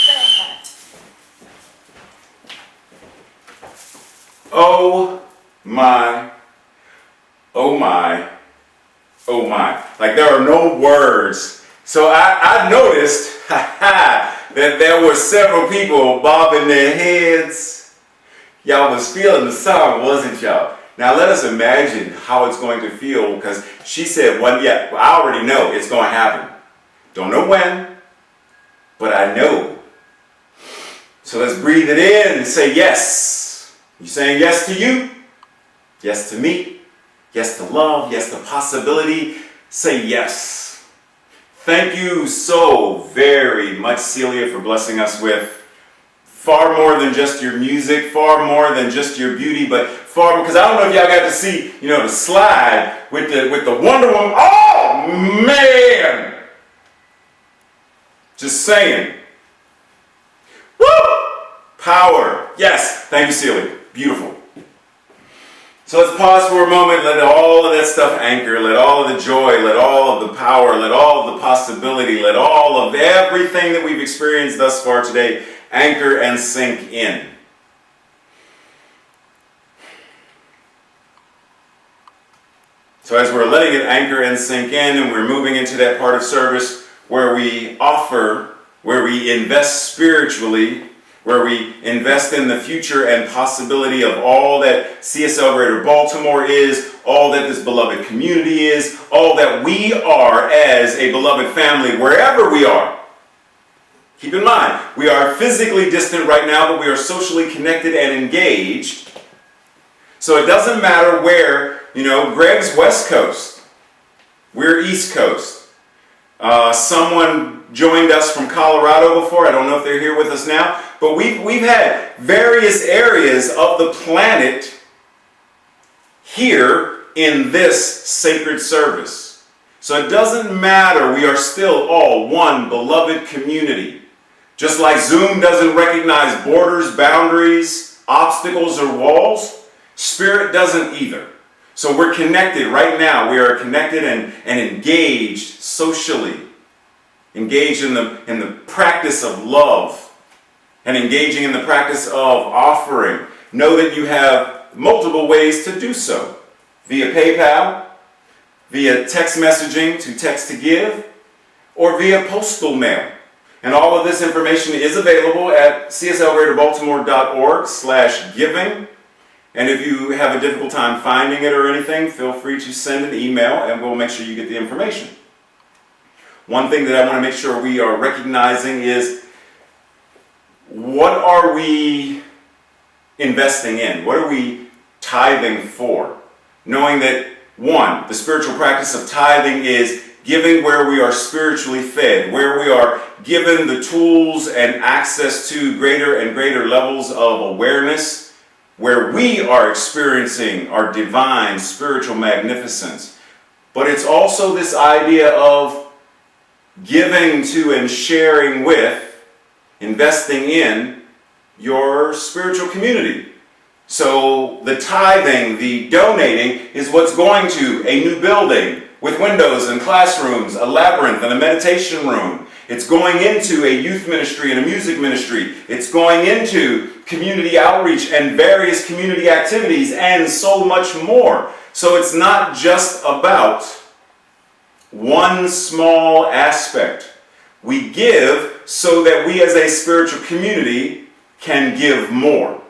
So much. Oh my, oh my, oh my. Like there are no words. So I noticed that there were several people bobbing their heads. Y'all was feeling the song, wasn't y'all? Now let us imagine how it's going to feel because she said, well, yeah, I already know it's going to happen. Don't know when, but I know. So let's breathe it in and say yes. You saying yes to you? Yes to me? Yes to love? Yes to possibility? Say yes. Thank you so very much, Celia, for blessing us with far more than just your music, far more than just your beauty, but far, because I don't know if y'all got to see, the slide with the Wonder Woman. Oh, man! Just saying. Woo! Power. Yes. Thank you, Celia. Beautiful. So let's pause for a moment. Let all of that stuff anchor. Let all of the joy, let all of the power, let all of the possibility, let all of everything that we've experienced thus far today anchor and sink in. So as we're letting it anchor and sink in, and we're moving into that part of service where we offer, where we invest spiritually, where we invest in the future and possibility of all that CSL Greater Baltimore is, all that this beloved community is, all that we are as a beloved family, wherever we are. Keep in mind, we are physically distant right now, but we are socially connected and engaged. So it doesn't matter where, Greg's West Coast, we're East Coast. Someone joined us from Colorado before. I don't know if they're here with us now, but we've had various areas of the planet here in this sacred service. So it doesn't matter. We are still all one beloved community. Just like Zoom doesn't recognize borders, boundaries, obstacles, or walls, Spirit doesn't either. So we're connected right now. We are connected and engaged socially. Engaged in the practice of love and engaging in the practice of offering. Know that you have multiple ways to do so. Via PayPal, via text messaging to text to give, or via postal mail. And all of this information is available at cslgreaterbaltimore.org/giving. And if you have a difficult time finding it or anything, feel free to send an email and we'll make sure you get the information. One thing that I want to make sure we are recognizing is, what are we investing in? What are we tithing for? Knowing that, one, the spiritual practice of tithing is giving where we are spiritually fed, where we are given the tools and access to greater and greater levels of awareness, where we are experiencing our divine spiritual magnificence. But it's also this idea of giving to and sharing with, investing in your spiritual community. So the tithing, the donating, is what's going to a new building with windows and classrooms, a labyrinth and a meditation room. It's going into a youth ministry and a music ministry. It's going into community outreach and various community activities and so much more. So it's not just about one small aspect. We give so that we as a spiritual community can give more.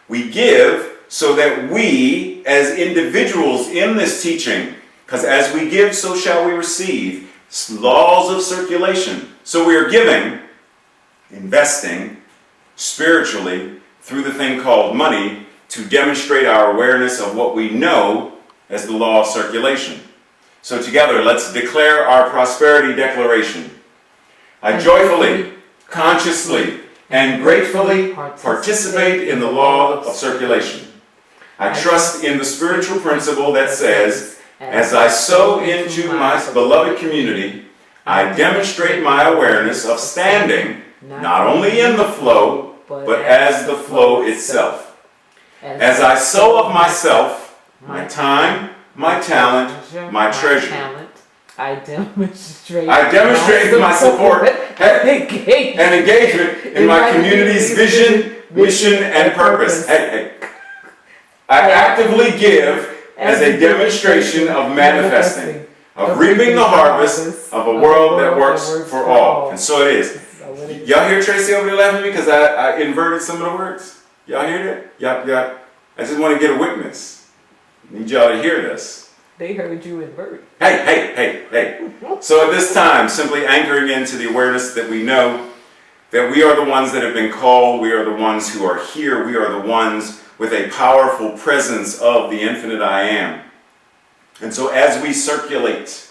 We give so that we as individuals in this teaching, because as we give, so shall we receive, laws of circulation. So we are giving, investing spiritually through the thing called money to demonstrate our awareness of what we know as the law of circulation. So together, let's declare our prosperity declaration. I joyfully, consciously, and gratefully participate in the law of circulation. I trust in the spiritual principle that says, as I sow into my beloved community, I demonstrate my awareness of standing not only in the flow, but as the flow itself. As I sow of myself, my time, my talent, my treasure. I demonstrate my support and engagement in my community's vision, mission, and purpose. I actively give as a demonstration of manifesting, of reaping the harvest of a world that works for all. And so it is. Y'all hear Tracy over there laughing at me because I inverted some of the words? Y'all hear that? Y'all. I just want to get a witness. I need y'all to hear this. They heard you invert. Hey. So at this time, simply anchoring into the awareness that we know that we are the ones that have been called, we are the ones who are here, we are the ones with a powerful presence of the infinite I am. And so as we circulate,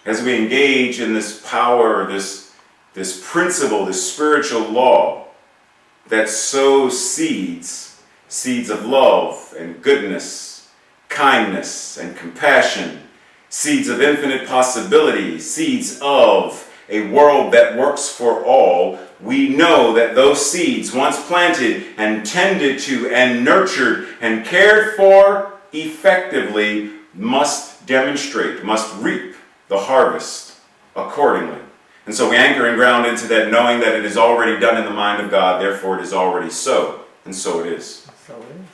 as we engage in this power, this principle, this spiritual law that sows seeds of love and goodness, kindness and compassion, seeds of infinite possibility, seeds of a world that works for all, we know that those seeds, once planted and tended to and nurtured and cared for effectively, must demonstrate, must reap the harvest accordingly. And so we anchor and ground into that, knowing that it is already done in the mind of God, therefore it is already so, and so it is. So it is.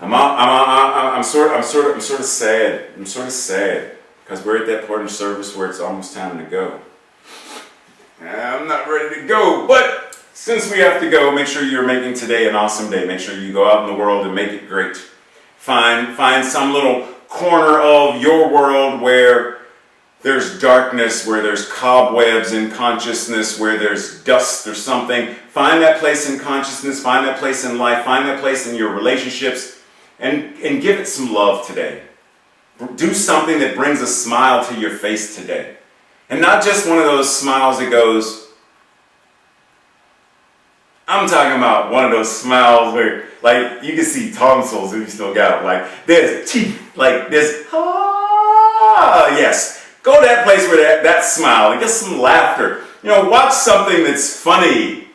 I'm sort of sad. I'm sort of sad because we're at that part in service where it's almost time to go. I'm not ready to go, but since we have to go, make sure you're making today an awesome day. Make sure you go out in the world and make it great. Find some little corner of your world where there's darkness, where there's cobwebs in consciousness, where there's dust or something. Find that place in consciousness, find that place in life, find that place in your relationships, and give it some love today. Do something that brings a smile to your face today. And not just one of those smiles that goes, I'm talking about one of those smiles where, like, you can see tonsils if you still got them. Like, there's teeth, like this, yes. Go to that place where that smile and get some laughter. You know, watch something that's funny.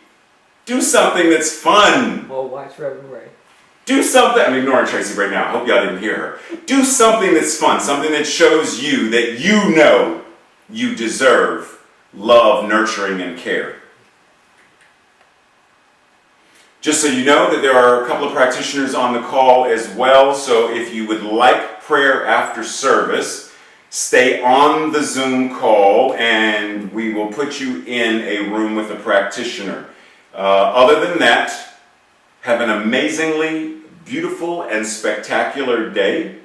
Do something that's fun. Or watch Reverend Ray. Do something, I'm ignoring Tracy right now, I hope y'all didn't hear her. Do something that's fun, something that shows you that you know you deserve love, nurturing, and care. Just so you know that there are a couple of practitioners on the call as well, so if you would like prayer after service, stay on the Zoom call and we will put you in a room with a practitioner. Other than that, have an amazingly beautiful and spectacular day.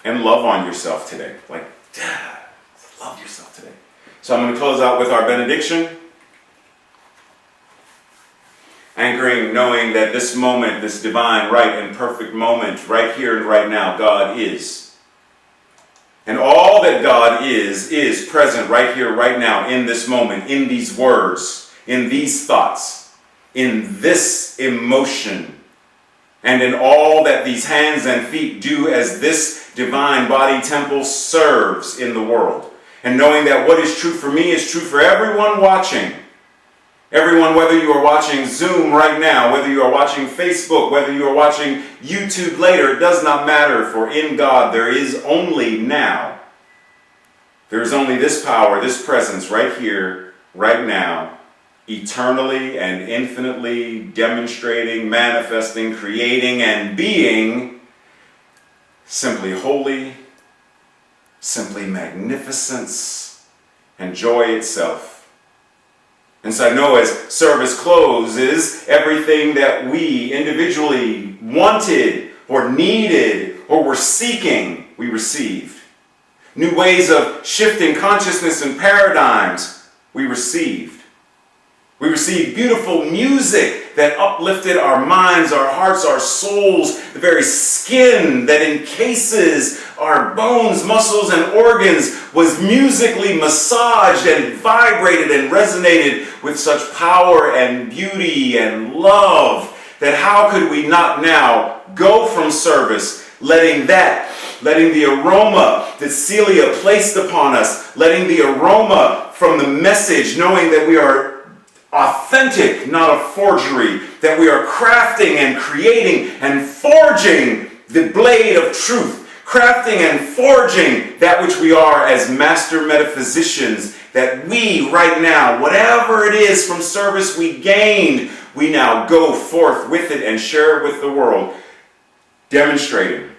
And love on yourself today. Like, love yourself today. So I'm going to close out with our benediction. Anchoring, knowing that this moment, this divine, right, and perfect moment, right here and right now, God is. And all that God is present right here, right now, in this moment, in these words, in these thoughts, in this emotion, and in all that these hands and feet do as this divine body temple serves in the world. And knowing that what is true for me is true for everyone watching. Everyone, whether you are watching Zoom right now, whether you are watching Facebook, whether you are watching YouTube later, it does not matter, for in God there is only now. There is only this power, this presence right here, right now, eternally and infinitely demonstrating, manifesting, creating, and being simply holy, simply magnificence, and joy itself. And so I know as service closes, everything that we individually wanted or needed or were seeking, we received. New ways of shifting consciousness and paradigms, we received. We received beautiful music that uplifted our minds, our hearts, our souls, the very skin that encases our bones, muscles, and organs was musically massaged and vibrated and resonated with such power and beauty and love that how could we not now go from service letting the aroma that Celia placed upon us, letting the aroma from the message, knowing that we are authentic, not a forgery, that we are crafting and creating and forging the blade of truth, crafting and forging that which we are as master metaphysicians, that we right now, whatever it is from service we gained, we now go forth with it and share it with the world, demonstrating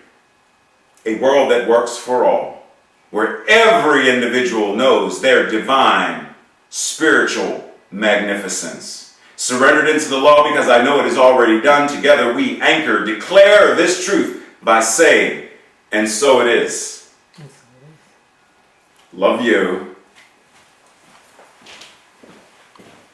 a world that works for all, where every individual knows their divine, spiritual magnificence. Surrendered into the law because I know it is already done. Together we anchor, declare this truth by saying, and so it is. Love you.